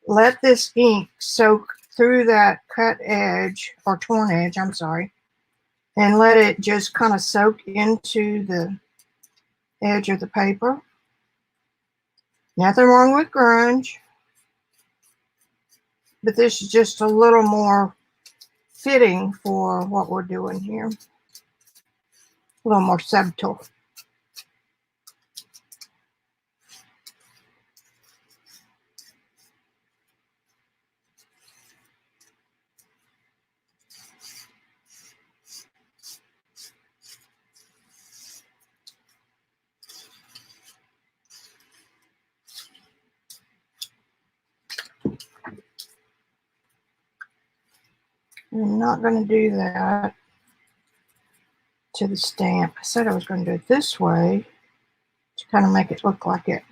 let this ink soak through that cut edge, or torn edge, I'm sorry, and let it just kind of soak into the edge of the paper. Nothing wrong with grunge, but this is just a little more fitting for what we're doing here. A little more subtle. I'm not going to do that to the stamp. I said I was going to do it this way to kind of make it look like it.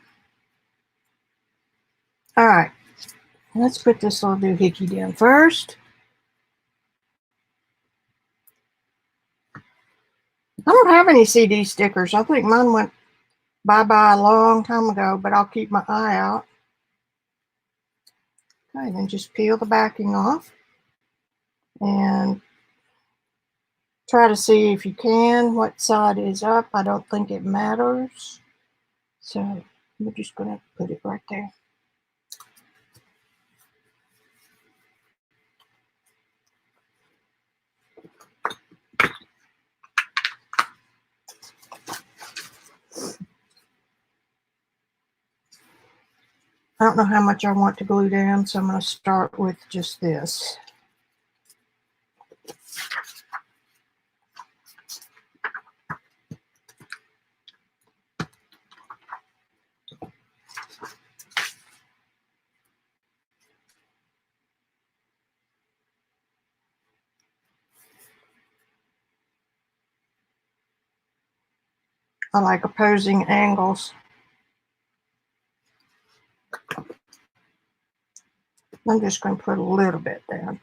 All right, let's put this little doohickey down first. I don't have any CD stickers. I think mine went bye-bye a long time ago, but I'll keep my eye out. Okay, then just peel the backing off and try to see if you can what side is up. I don't think it matters. So we're just going to put it right there. I don't know how much I want to glue down, so I'm going to start with just this. I like opposing angles. I'm just going to put a little bit down.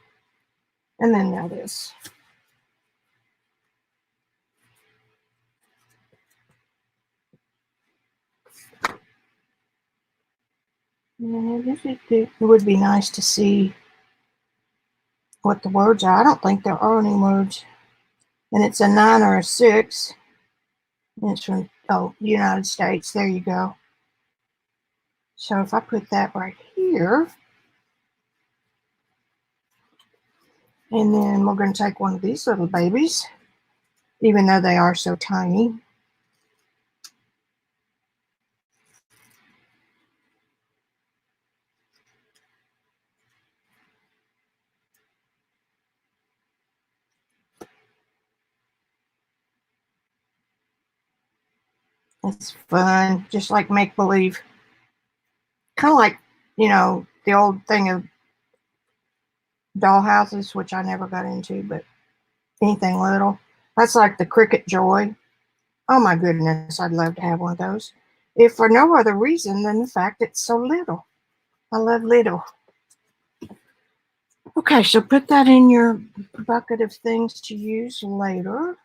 And then now this. It would be nice to see what the words are. I don't think there are any words. And it's a 9 or a 6. And it's from, oh, United States. There you go. So if I put that right here, and then we're going to take one of these little babies, even though they are so tiny. It's fun, just like make-believe. Kind of like, you know, the old thing of dollhouses, which I never got into, but anything little. That's like the Cricket Joy. Oh my goodness, I'd love to have one of those. If for no other reason than the fact it's so little. I love little. Okay, so put that in your bucket of things to use later.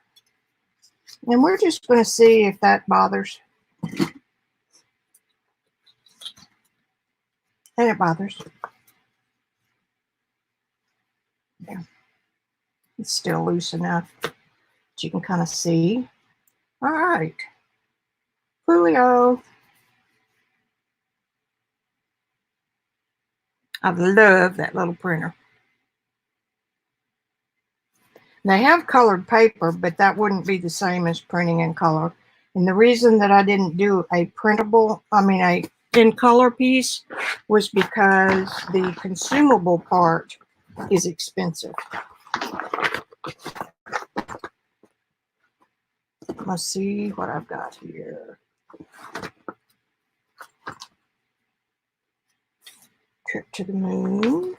And we're just going to see if that bothers. And it bothers. Yeah. It's still loose enough that you can kind of see. All right. Julio. I love that little printer. They have colored paper, but that wouldn't be the same as printing in color. And the reason that I didn't do a printable, a in color piece, was because the consumable part is expensive. Let's see what I've got here. Trip to the moon.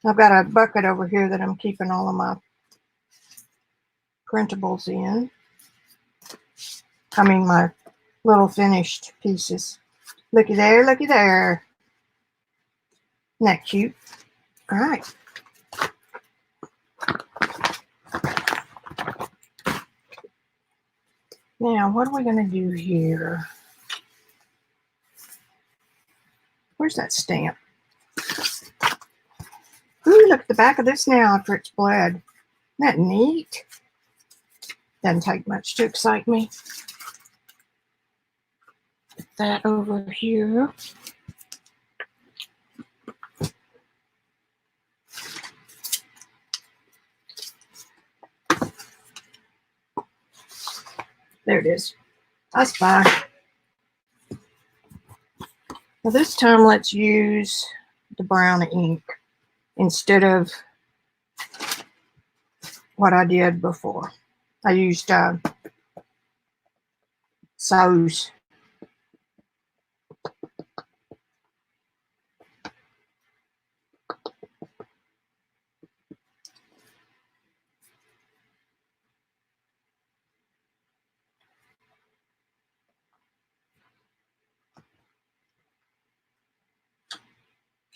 I've got a bucket over here that I'm keeping all of my printables in. My little finished pieces. Looky there, looky there. Isn't that cute? All right. Now, what are we going to do here? Where's that stamp? Ooh, look at the back of this now after it's bled. Isn't that neat? Doesn't take much to excite me. Put that over here. There it is. I spy. Now this time let's use the brown ink instead of what I did before. I used So's.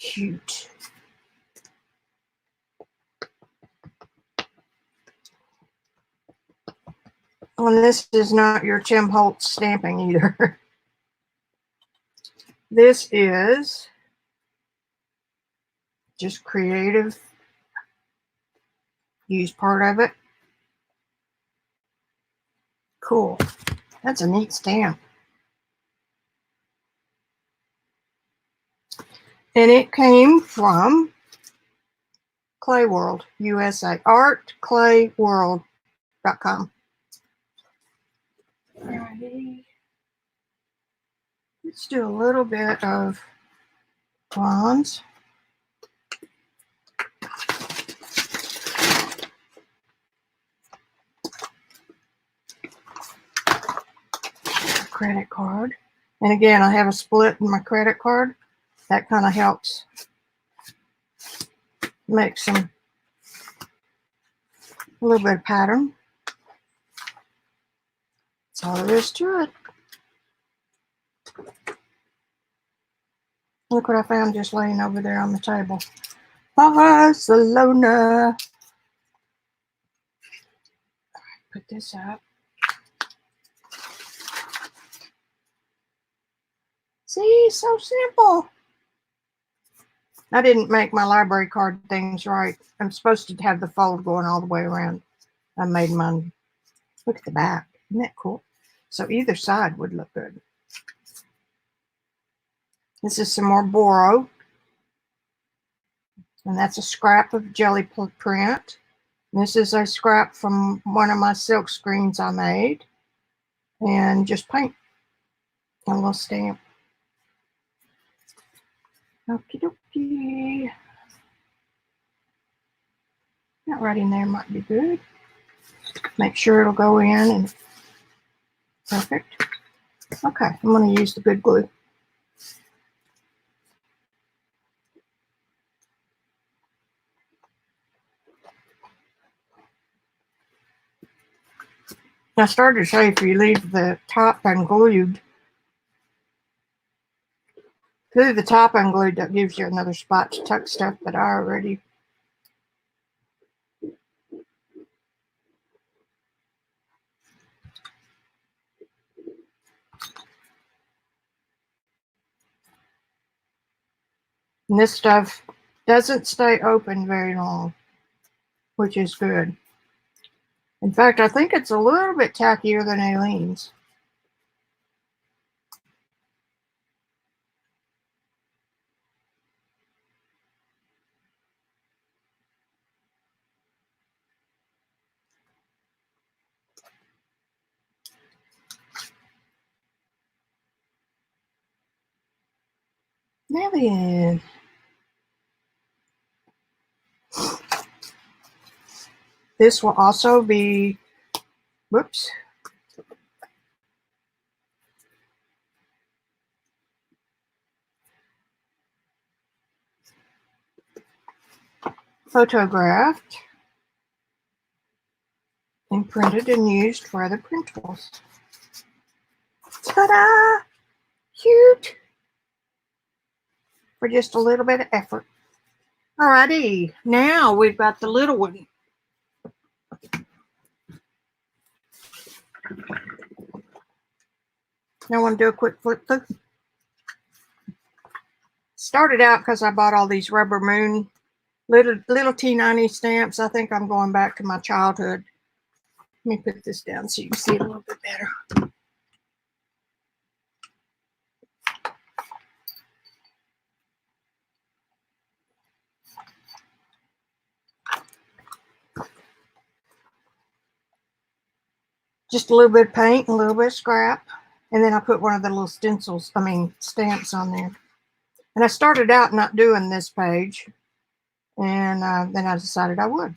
Cute. And this is not your Tim Holtz stamping either. This is just creative. Use part of it. Cool. That's a neat stamp. And it came from Clay World, USA. Artclayworld.com. Alrighty. Let's do a little bit of bronze. Credit card. And again, I have a split in my credit card. That kind of helps make a little bit of pattern. That's all there is to it. Look what I found just laying over there on the table. Barcelona. Put this up. See, so simple. I didn't make my library card things right. I'm supposed to have the fold going all the way around. I made mine. Look at the back. Isn't that cool? So either side would look good. This is some more Boro. And that's a scrap of jelly print. This is a scrap from one of my silk screens I made. And just paint. A little stamp. Okie dokie. That right in there might be good. Make sure it'll go in and perfect. Okay, I'm going to use the good glue. I started to say if you leave the top unglued, glue the top unglued, that gives you another spot to tuck stuff, but I already And this stuff doesn't stay open very long, which is good. In fact, I think it's a little bit tackier than Aileen's. Now then, this will also be, whoops, photographed and printed and used for other printables. Ta-da! Cute! For just a little bit of effort. Alrighty, now we've got the little one. Now I want to do a quick flip through. Started out because I bought all these Rubber Moon little T90 stamps. I think I'm going back to my childhood. Let me put this down so you can see it a little bit better. Just a little bit of paint and a little bit of scrap. And then I put one of the little stamps on there. And I started out not doing this page. And then I decided I would.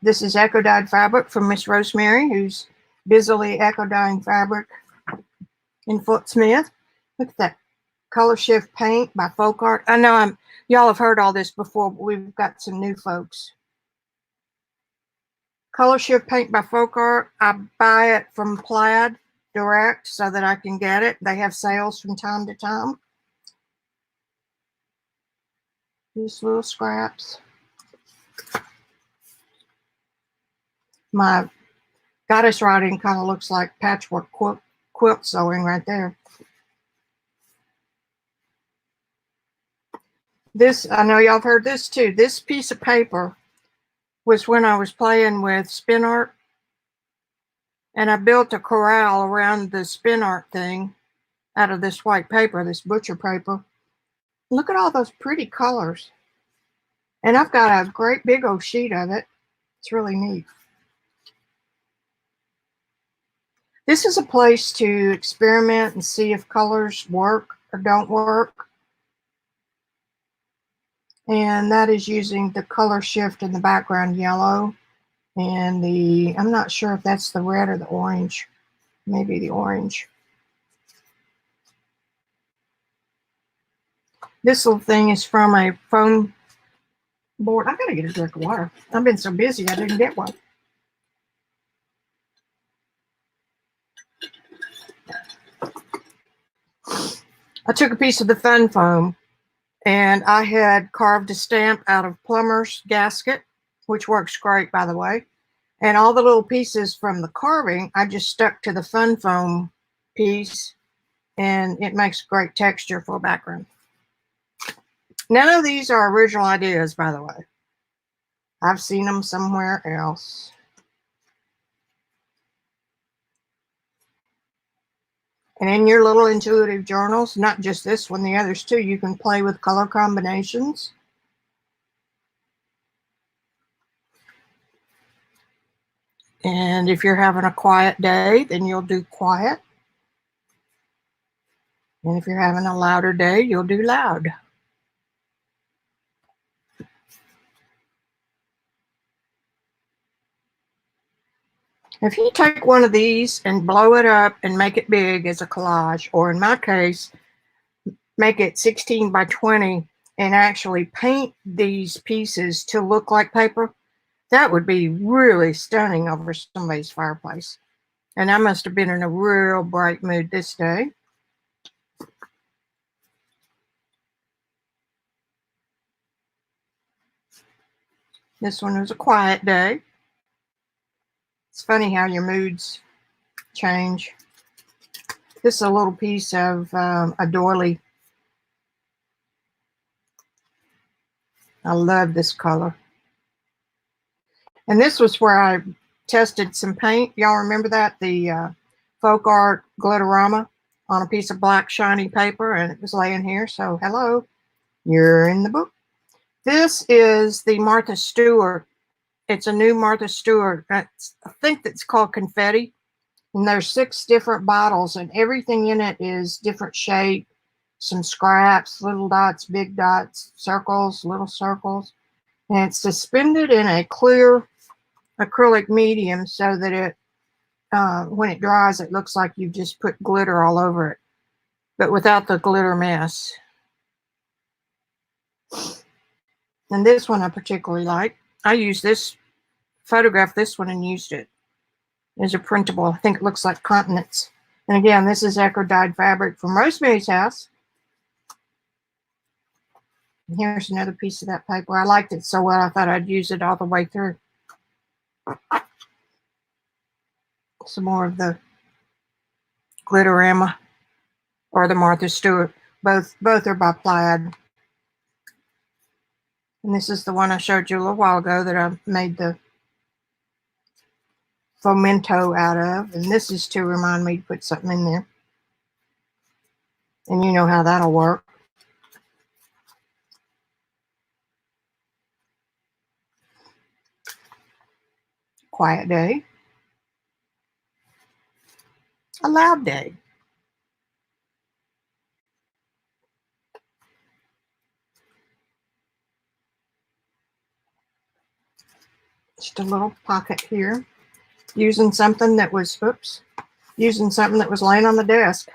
This is echo dyed fabric from Miss Rosemary, who's busily echo dyeing fabric in Fort Smith. Look at that color shift paint by Folk Art. I know y'all have heard all this before, but we've got some new folks. Color shift paint by Folk Art. I buy it from Plaid direct so that I can get it. They have sales from time to time. These little scraps. My goddess writing kind of looks like patchwork quilt sewing right there. This, I know y'all have heard this too. This piece of paper was when I was playing with spin art. And I built a corral around the spin art thing out of this white paper, this butcher paper. Look at all those pretty colors. And I've got a great big old sheet of it. It's really neat. This is a place to experiment and see if colors work or don't work. And that is using the color shift in the background yellow. And I'm not sure if that's the red or the orange. Maybe the orange. This little thing is from a foam board. I gotta get a drink of water. I've been so busy I didn't get one. I took a piece of the fun foam and I had carved a stamp out of plumber's gasket, which works great, by the way. And all the little pieces from the carving, I just stuck to the fun foam piece, and it makes great texture for a background. None of these are original ideas, by the way. I've seen them somewhere else. And in your little intuitive journals, not just this one, the others too, you can play with color combinations. And if you're having a quiet day, then you'll do quiet. And if you're having a louder day, you'll do loud. If you take one of these and blow it up and make it big as a collage, or in my case, make it 16 by 20 and actually paint these pieces to look like paper, that would be really stunning over somebody's fireplace. And I must have been in a real bright mood this day. This one was a quiet day. It's funny how your moods change. This is a little piece of a doily I love this color. And this was where I tested some paint. Y'all remember that? The Folk Art Glitterama on a piece of black shiny paper, and it was laying here. So hello, you're in the book. This is the Martha Stewart. It's a new Martha Stewart. I think that's called Confetti. And there's 6 different bottles, and everything in it is different shape. Some scraps, little dots, big dots, circles, little circles. And it's suspended in a clear acrylic medium so that it, when it dries, it looks like you just put glitter all over it, but without the glitter mess. And this one I particularly like. I used this, photographed this one and used it as a printable. I think it looks like continents. And again, this is Echo dyed fabric from Rosemary's House. And here's another piece of that paper. I liked it so well, I thought I'd use it all the way through. Some more of the Glitterama or the Martha Stewart. Both are by Plaid. And this is the one I showed you a little while ago that I made the Fomento out of. And this is to remind me to put something in there. And you know how that'll work. Quiet day. A loud day. Just a little pocket here. Using something that was, using something that was laying on the desk.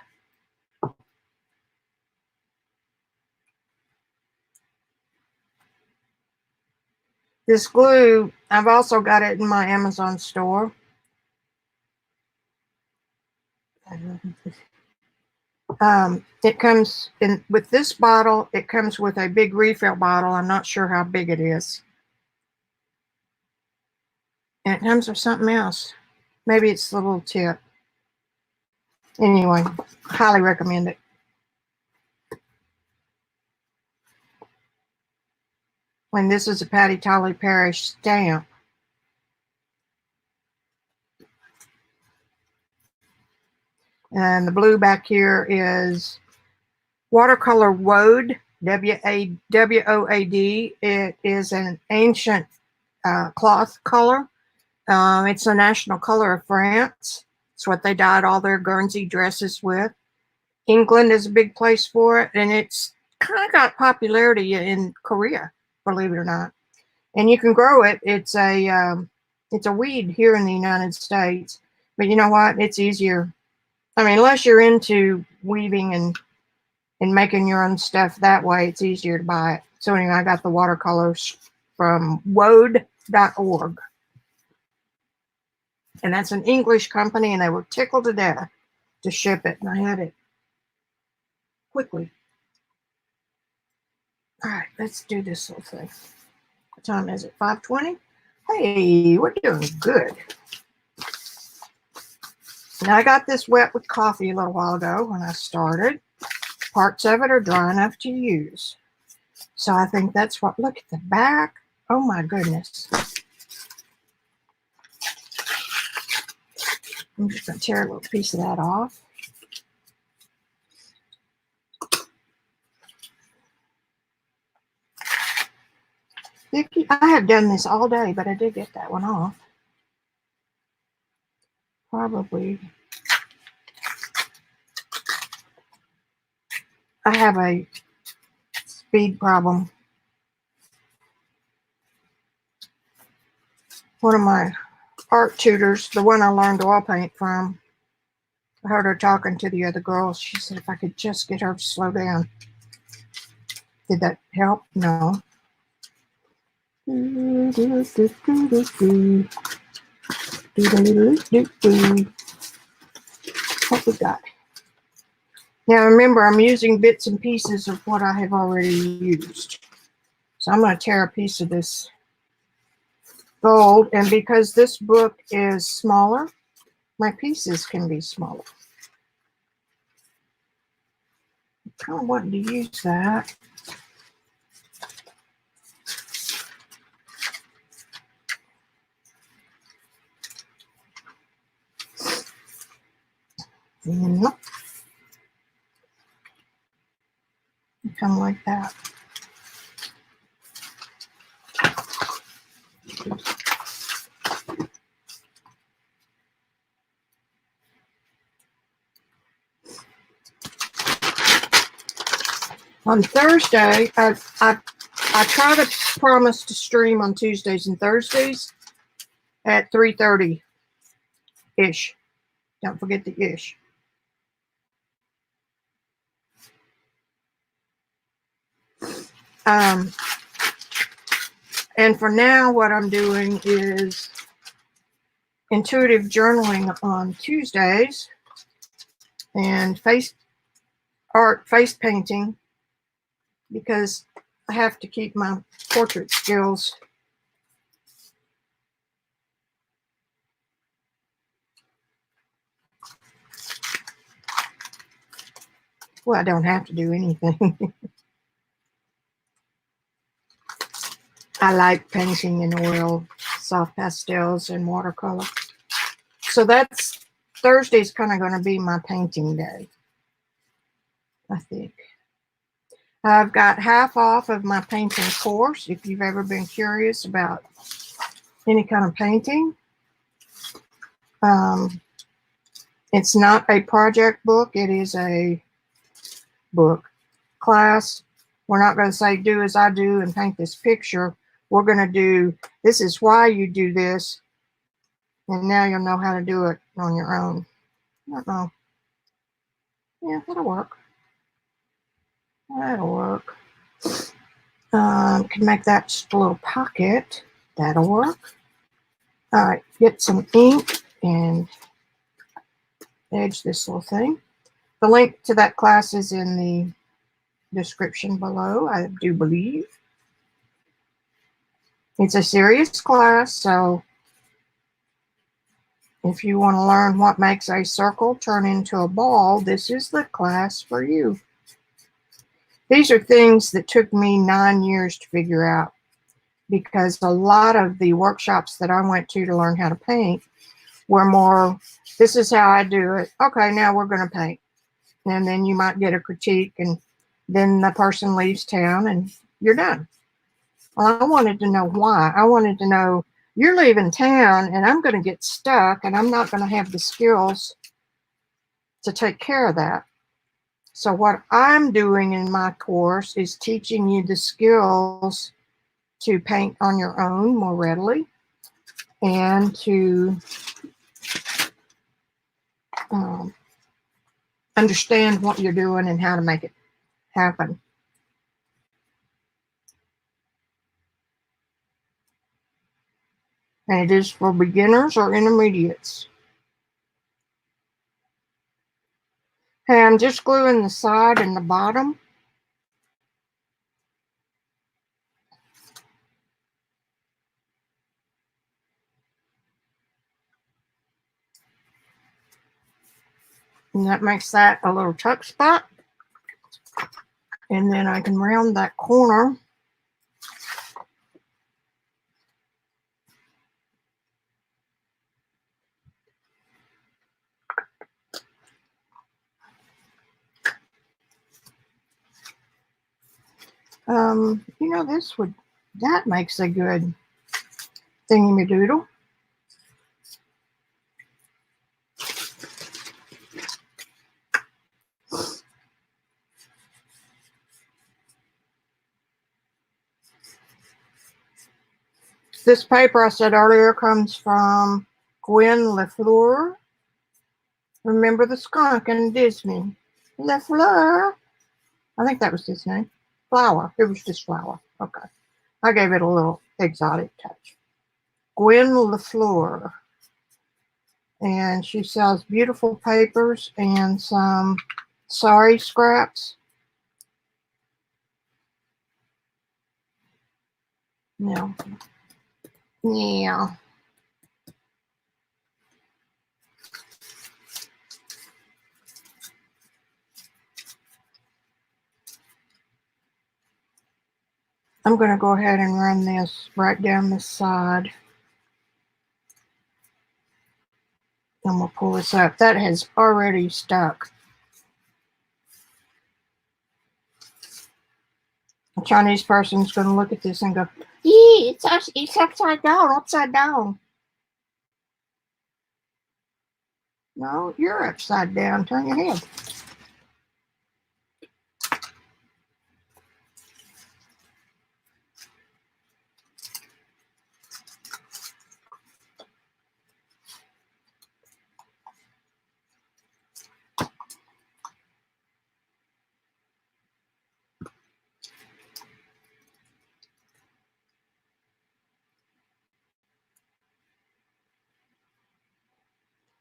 This glue, I've also got it in my Amazon store. It comes in with this bottle. It comes with a big refill bottle. I'm not sure how big it is. And it comes with something else. Maybe it's the little tip. Anyway, highly recommend it. And this is a Patti Tolley Parrish stamp. And the blue back here is watercolor woad, W-O-A-D. It is an ancient cloth color. It's a national color of France. It's what they dyed all their Guernsey dresses with. England is a big place for it, and it's kind of got popularity in Korea, believe it or not. And you can grow it. It's a weed here in the United States, but you know what? It's easier. I mean, unless you're into weaving and making your own stuff that way, it's easier to buy it. So anyway, I got the watercolors from woad.org. And that's an English company, and they were tickled to death to ship it. And I had it quickly. All right, let's do this little thing. What time is it? 5:20? Hey, we're doing good. Now, I got this wet with coffee a little while ago when I started. Parts of it are dry enough to use. So I think that's what, look at the back. Oh my goodness. I'm just going to tear a little piece of that off. Vicki, I have done this all day, but I did get that one off. Probably. I have a speed problem. One of my art tutors, the one I learned oil paint from, I heard her talking to the other girls. She said if I could just get her to slow down. Did that help? No. What we got? Now remember, I'm using bits and pieces of what I have already used. So I'm going to tear a piece of this gold, and because this book is smaller, my pieces can be smaller. I'm kind of wanting to use that. And look, kind of like that. On Thursday, I try to promise to stream on Tuesdays and Thursdays at 3:30-ish. Don't forget the ish. And for now, what I'm doing is intuitive journaling on Tuesdays and face painting, because I have to keep my portrait skills. Well, I don't have to do anything. I like painting in oil, soft pastels, and watercolor. So that's Thursday's kind of going to be my painting day, I think. I've got half off of my painting course if you've ever been curious about any kind of painting. It's not a project book. It is a book class. We're not going to say do as I do and paint this picture. We're going to do, this is why you do this, and now you'll know how to do it on your own. I don't know. Yeah, that'll work. That'll work. Can make that just a little pocket. That'll work. All right, get some ink and edge this little thing. The link to that class is in the description below, I do believe. It's a serious class, so if you want to learn what makes a circle turn into a ball, this is the class for you. These are things that took me 9 years to figure out, because a lot of the workshops that I went to learn how to paint were more, this is how I do it. Okay, now we're going to paint. And then you might get a critique, and then the person leaves town and you're done. Well, I wanted to know why. I wanted to know, you're leaving town and I'm going to get stuck and I'm not going to have the skills to take care of that. So what I'm doing in my course is teaching you the skills to paint on your own more readily, and to understand what you're doing and how to make it happen. And it is for beginners or intermediates. Okay, I'm just gluing the side and the bottom. And that makes that a little tuck spot. And then I can round that corner. You know, that makes a good thingy-ma-doodle. This paper I said earlier comes from Gwen LaFleur. Remember the skunk in Disney? LaFleur. I think that was his name. Flower. It was just Flower. Okay. I gave it a little exotic touch. Gwen LaFleur. And she sells beautiful papers and some sari scraps. No. Yeah. I'm going to go ahead and run this right down the side. And we'll pull this up. That has already stuck. A Chinese person's going to look at this and go, "Yeah, it's upside down, upside down." No, you're upside down. Turn your head.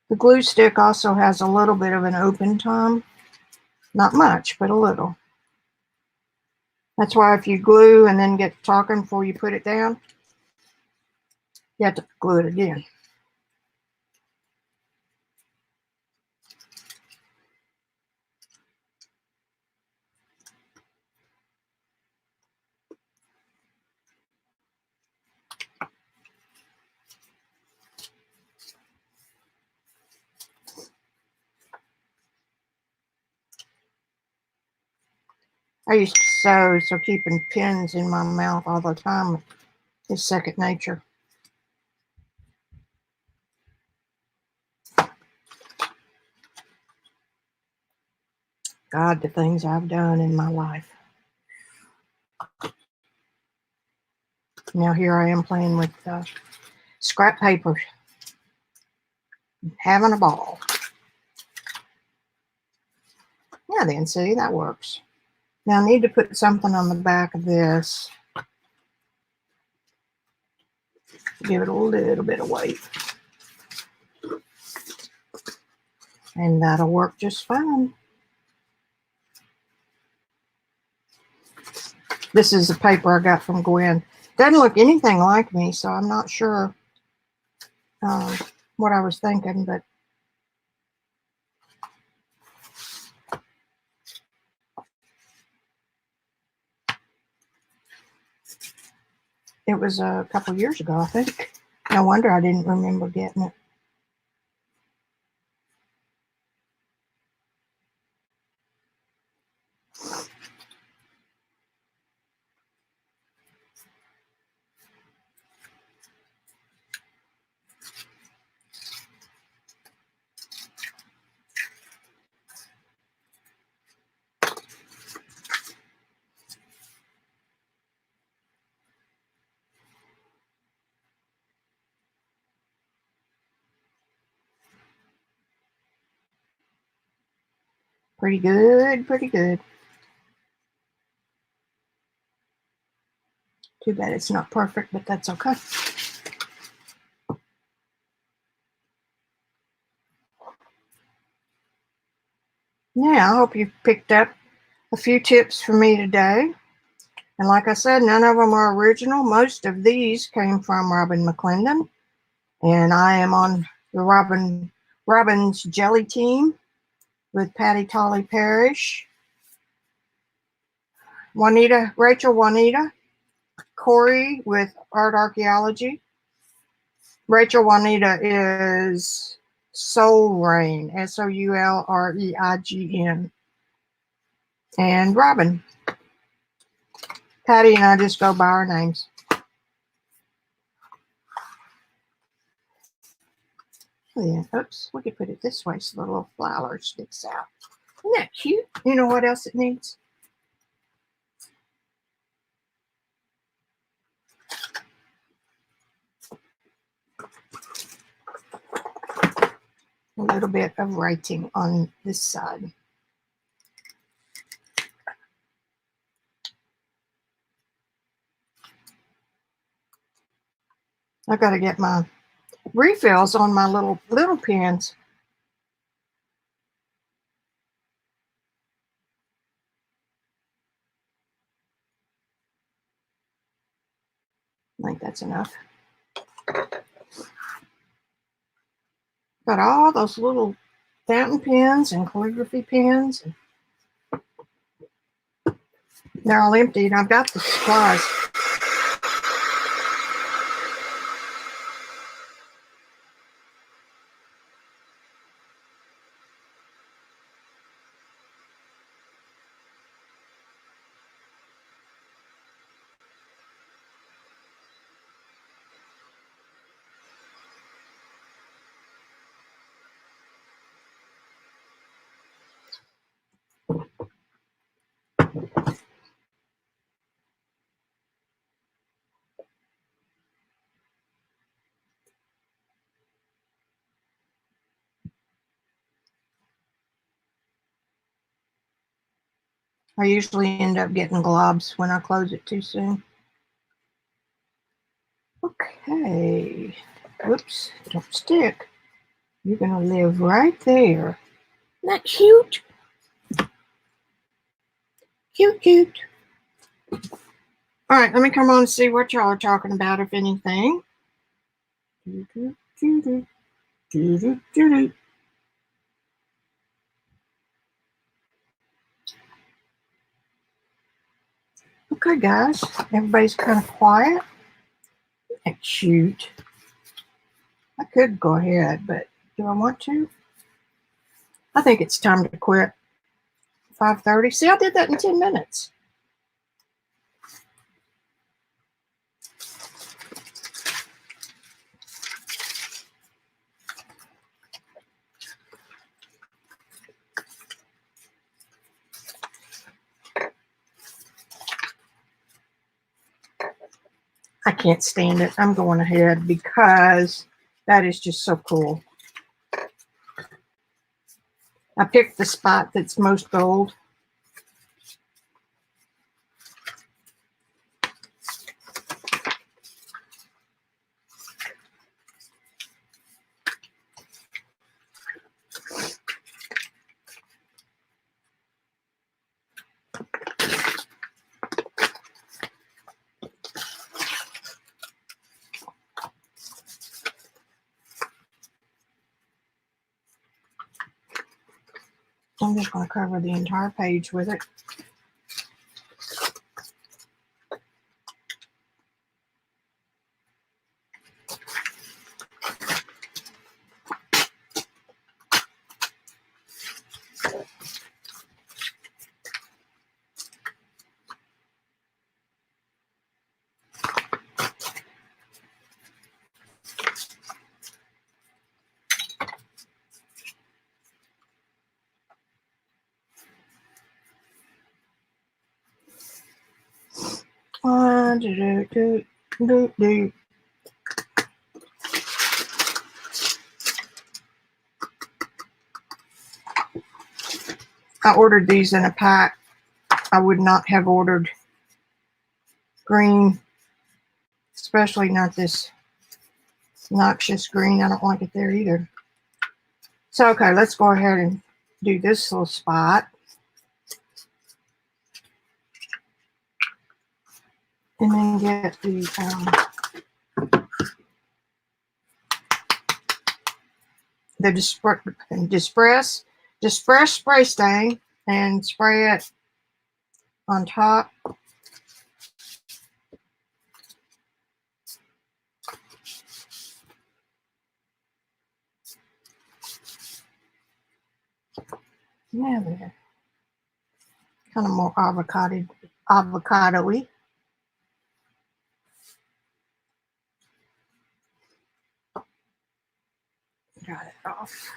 The glue stick also has a little bit of an open time. Not much, but a little. That's why if you glue and then get talking before you put it down, you have to glue it again. I used to sew, so keeping pins in my mouth all the time is second nature. God, the things I've done in my life. Now here I am playing with scrap paper, having a ball. Yeah, then see, that works. Now I need to put something on the back of this. Give it a little bit of weight. And that'll work just fine. This is the paper I got from Gwen. Doesn't look anything like me, so I'm not sure what I was thinking, but it was a couple years ago, I think. No wonder I didn't remember getting it. Pretty good, pretty good. Too bad it's not perfect, but that's okay. Yeah, I hope you picked up a few tips from me today. And like I said, none of them are original. Most of these came from Robyn McClendon. And I am on the Robyn's Jelly team with Patti, Tolley, Parrish, Rachel Juanita, Kory with Art Archaeology. Rachel Juanita is Soul Rain, Soulreigen. And Robyn. Patti and I just go by our names. Yeah, oops, we could put it this way so the little flower sticks out. Isn't that cute? You know what else it needs? A little bit of writing on this side. I got to get my refills on my little pens. I think that's enough. Got all those little fountain pens and calligraphy pens. They're all empty, and I've got the supplies. I usually end up getting globs when I close it too soon. Okay. Whoops, don't stick. You're gonna live right there. Isn't that cute? Cute, cute. All right, let me come on and see what y'all are talking about, if anything. Okay, guys, everybody's kind of quiet. Isn't that cute? I could go ahead, but do I want to? I think it's time to quit. 5:30. See, I did that in 10 minutes. I can't stand it. I'm going ahead because that is just so cool. I picked the spot that's most gold. I'm just going to cover the entire page with it. I ordered these in a pack. I would not have ordered green, especially not this noxious green. I don't like it there either. So, okay, let's go ahead and do this little spot. And then get the disperse spray stain and spray it on top. Yeah, there. Kind of more avocado-y. Got it off.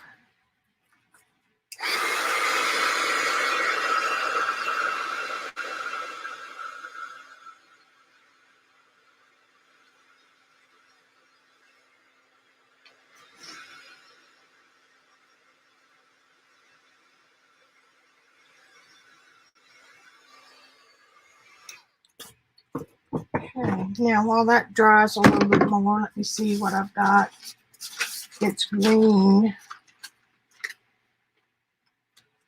Okay, now while that dries a little bit more, let me see what I've got. It's green.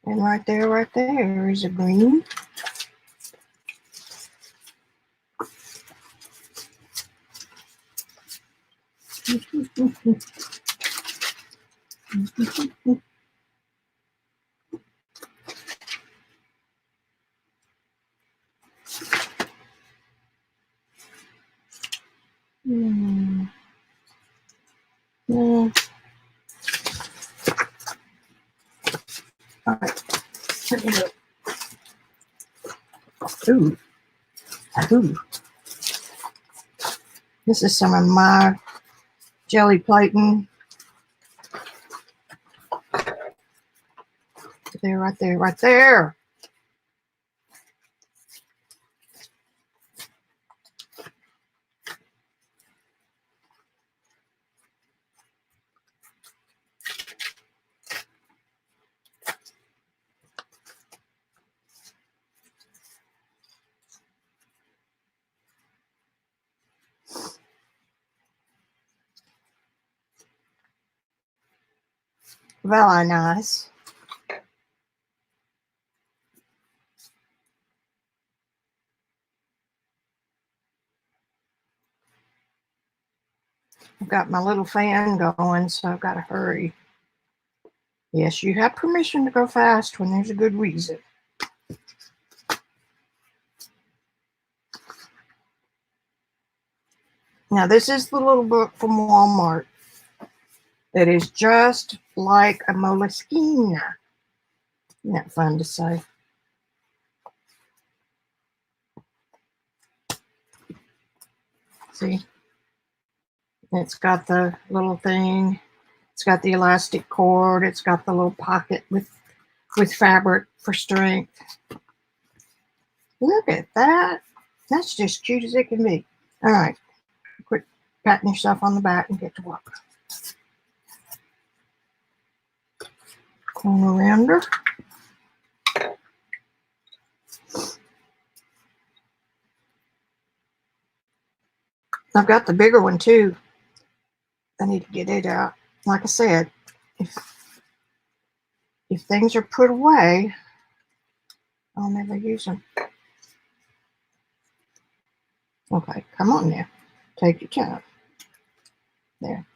And right there is a green. All right. Let me look. Ooh. Ooh. This is some of my jelly plating. Right there, right there. Very nice. I've got my little fan going, so I've got to hurry. Yes, you have permission to go fast when there's a good reason. Now, this is the little book from Walmart that is just like a Moleskine. Isn't that fun to say? See? It's got the little thing. It's got the elastic cord. It's got the little pocket with fabric for strength. Look at that. That's just cute as it can be. All right. Quit patting yourself on the back and get to work. Corner rounder. I've got the bigger one too. I need to get it out. Like I said, if things are put away, I'll never use them. Okay, come on now. Take your time. There.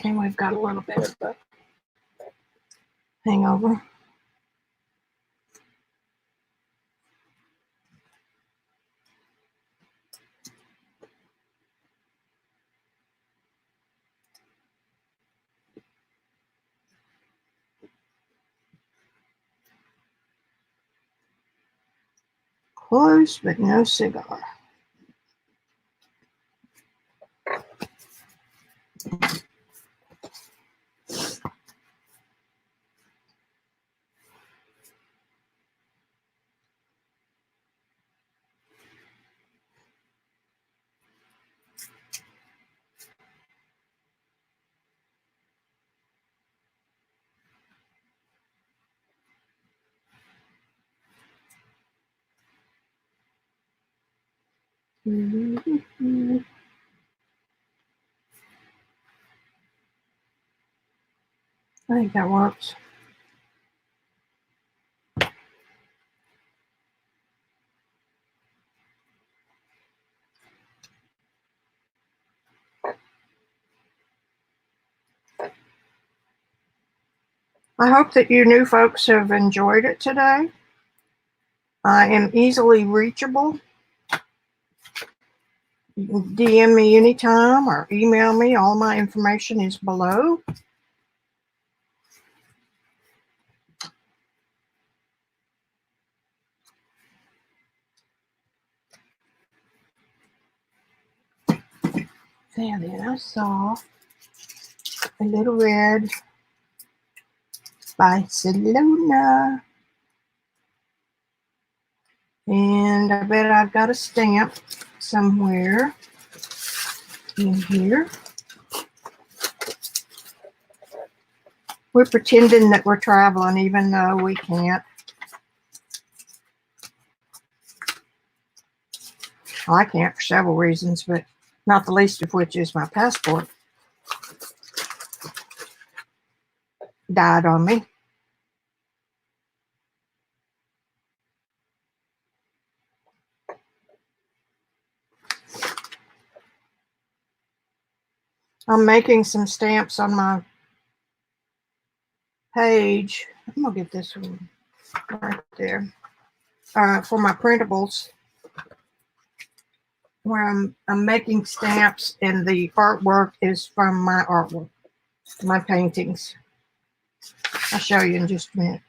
And we've got a little bit of a hangover. Close, but no cigar. I think that works. I hope that you new folks have enjoyed it today. I am easily reachable. You can DM me anytime or email me. All my information is below. And then I saw a little red Barcelona. And I bet I've got a stamp somewhere in here. We're pretending that we're traveling even though we can't. Well, I can't for several reasons, but not the least of which is my passport died on me. I'm making some stamps on my page. I'm gonna get this one right there for my printables, where I'm making stamps, and the artwork is from my artwork, my paintings. I'll show you in just a minute.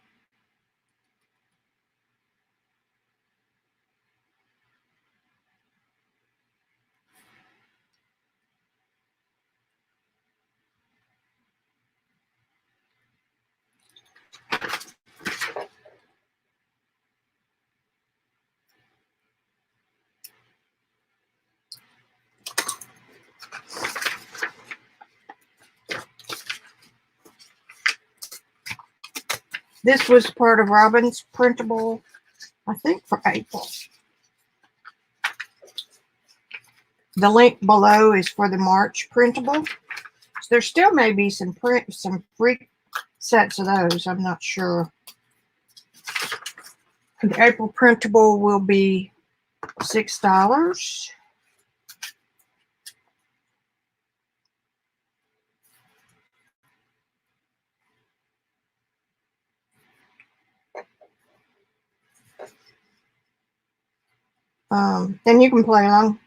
This was part of Robyn's printable, I think, for April. The link below is for the March printable. So there still may be some free sets of those. I'm not sure. The April printable will be $6. Then you can play along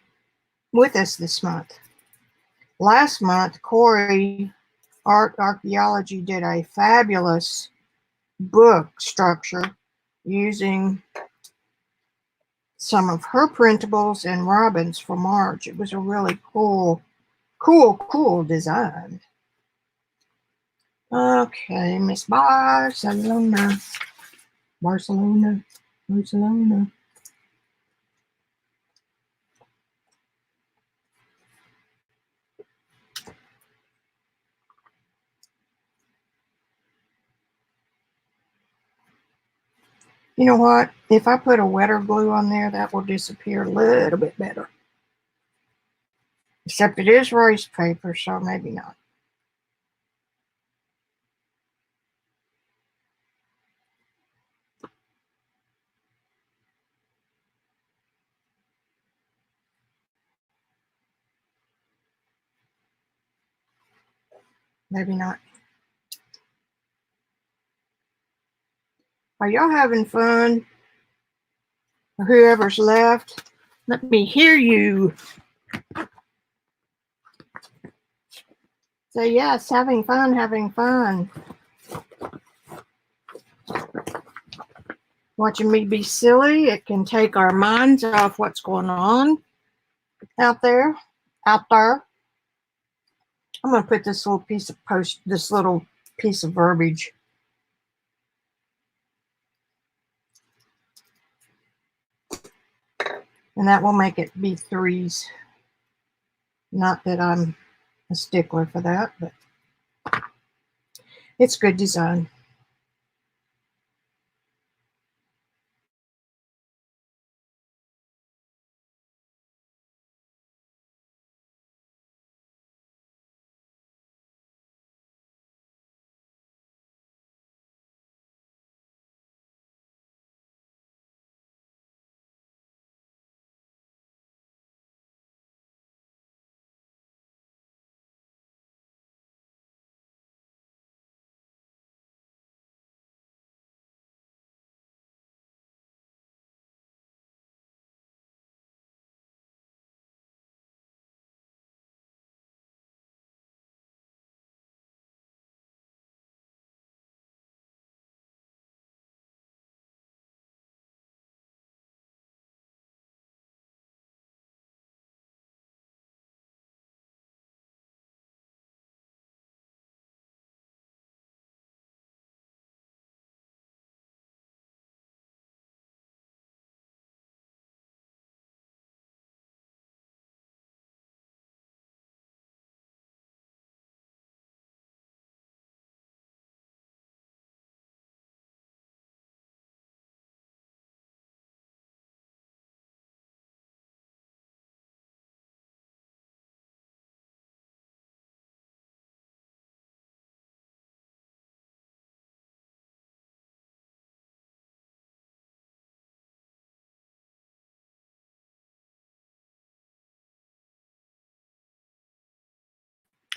with us this month. Last month, Kory Archaeology did a fabulous book structure using some of her printables and Robyn's for March. It was a really cool design. Okay, Miss Barcelona. Barcelona. You know what? If I put a wetter glue on there, that will disappear a little bit better. Except it is rice paper, so maybe not. Maybe not. Are y'all having fun? Or whoever's left, let me hear you. Say yes, having fun, having fun. Watching me be silly, it can take our minds off what's going on out there. I'm gonna put this little piece of verbiage. And that will make it be 3s. Not that I'm a stickler for that, but it's good design.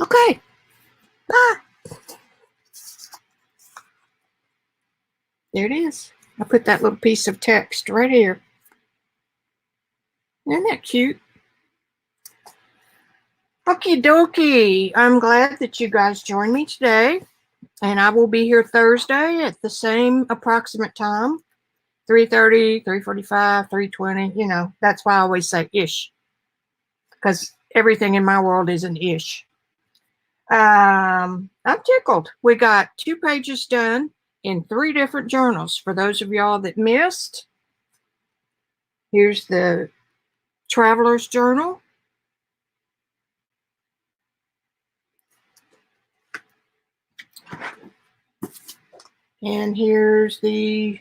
Okay, bye. There it is. I put that little piece of text right here. Isn't that cute? Okie dokie. I'm glad that you guys joined me today. And I will be here Thursday at the same approximate time. 3:30, 3:45, 3:20. You know, that's why I always say ish. Because everything in my world is an ish. I'm tickled. We got 2 pages done in 3 different journals. For those of y'all that missed, here's the Traveler's Journal. And here's the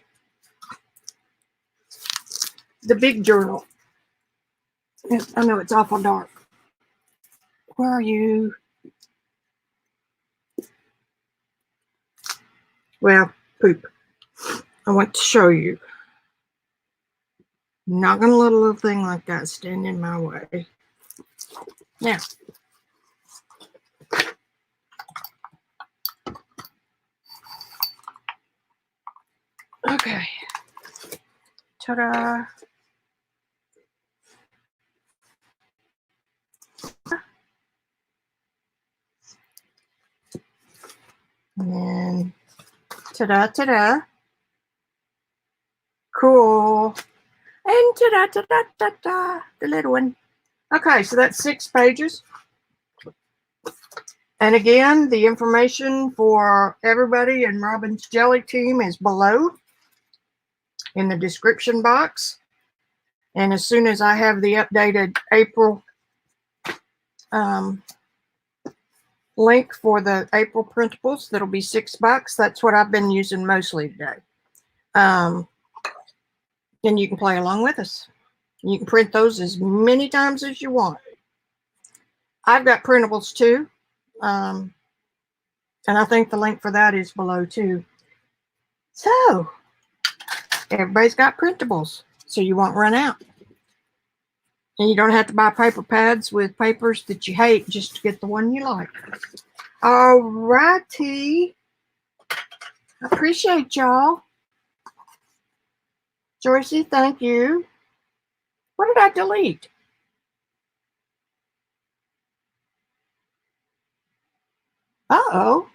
big journal. I know it's awful dark. Where are you? Well, poop. I want to show you. I'm not going to let a little thing like that stand in my way. Now, okay. Ta-da. And ta-da, ta-da. Cool. And ta-da, ta-da, ta-da, the little one. Okay, so that's 6 pages. And again, the information for everybody in Robyn's Jelly team is below in the description box. And as soon as I have the updated April link for the April printables, that'll be $6. That's what I've been using mostly today. Then you can play along with us. You can print those as many times as you want. I've got printables too. And I think the link for that is below too. So everybody's got printables, so you won't run out. And you don't have to buy paper pads with papers that you hate just to get the one you like. All righty. I appreciate y'all. Joycey, thank you. What did I delete? Uh-oh.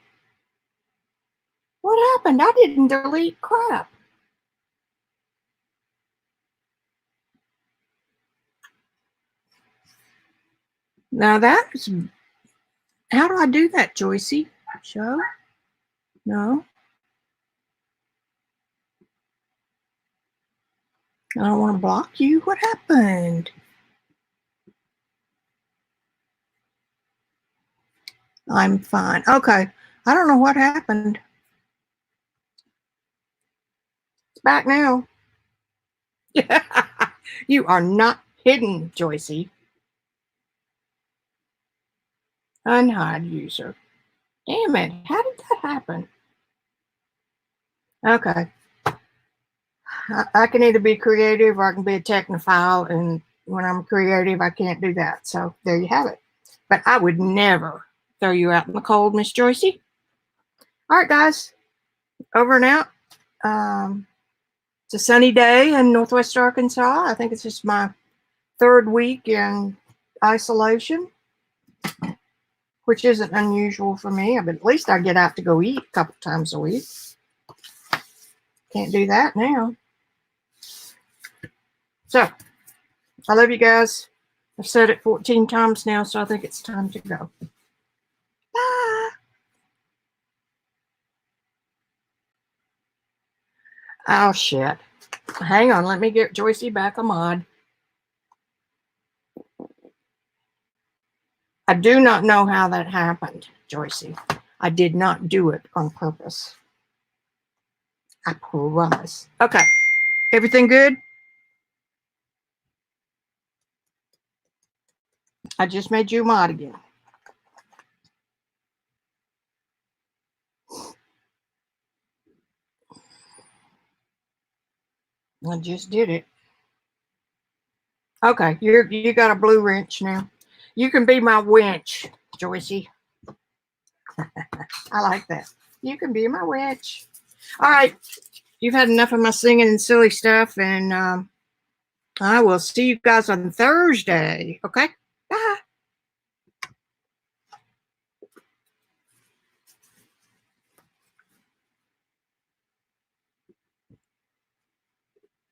What happened? I didn't delete crap. Now that's... How do I do that, Joycey? Show? No. I don't want to block you. What happened? I'm fine. Okay. I don't know what happened. It's back now. You are not hidden, Joycey. Unhide user. Damn it. How did that happen? Okay. I can either be creative or I can be a technophile, and when I'm creative, I can't do that. So there you have it. But I would never throw you out in the cold, Miss Joycey. All right, guys. Over and out. It's a sunny day in Northwest Arkansas. I think it's just my 3rd week in isolation, which isn't unusual for me. But at least I get out to go eat a couple times a week. Can't do that now. So, I love you guys. I've said it 14 times now, so I think it's time to go. Bye. Oh, shit. Hang on. Let me get Joycey back a mod. I do not know how that happened, Joycey. I did not do it on purpose. I promise. Okay. Everything good? I just made you a mod again. I just did it. Okay, you got a blue wrench now. You can be my winch, Joycey. I like that. You can be my winch. All right. You've had enough of my singing and silly stuff, and I will see you guys on Thursday. Okay?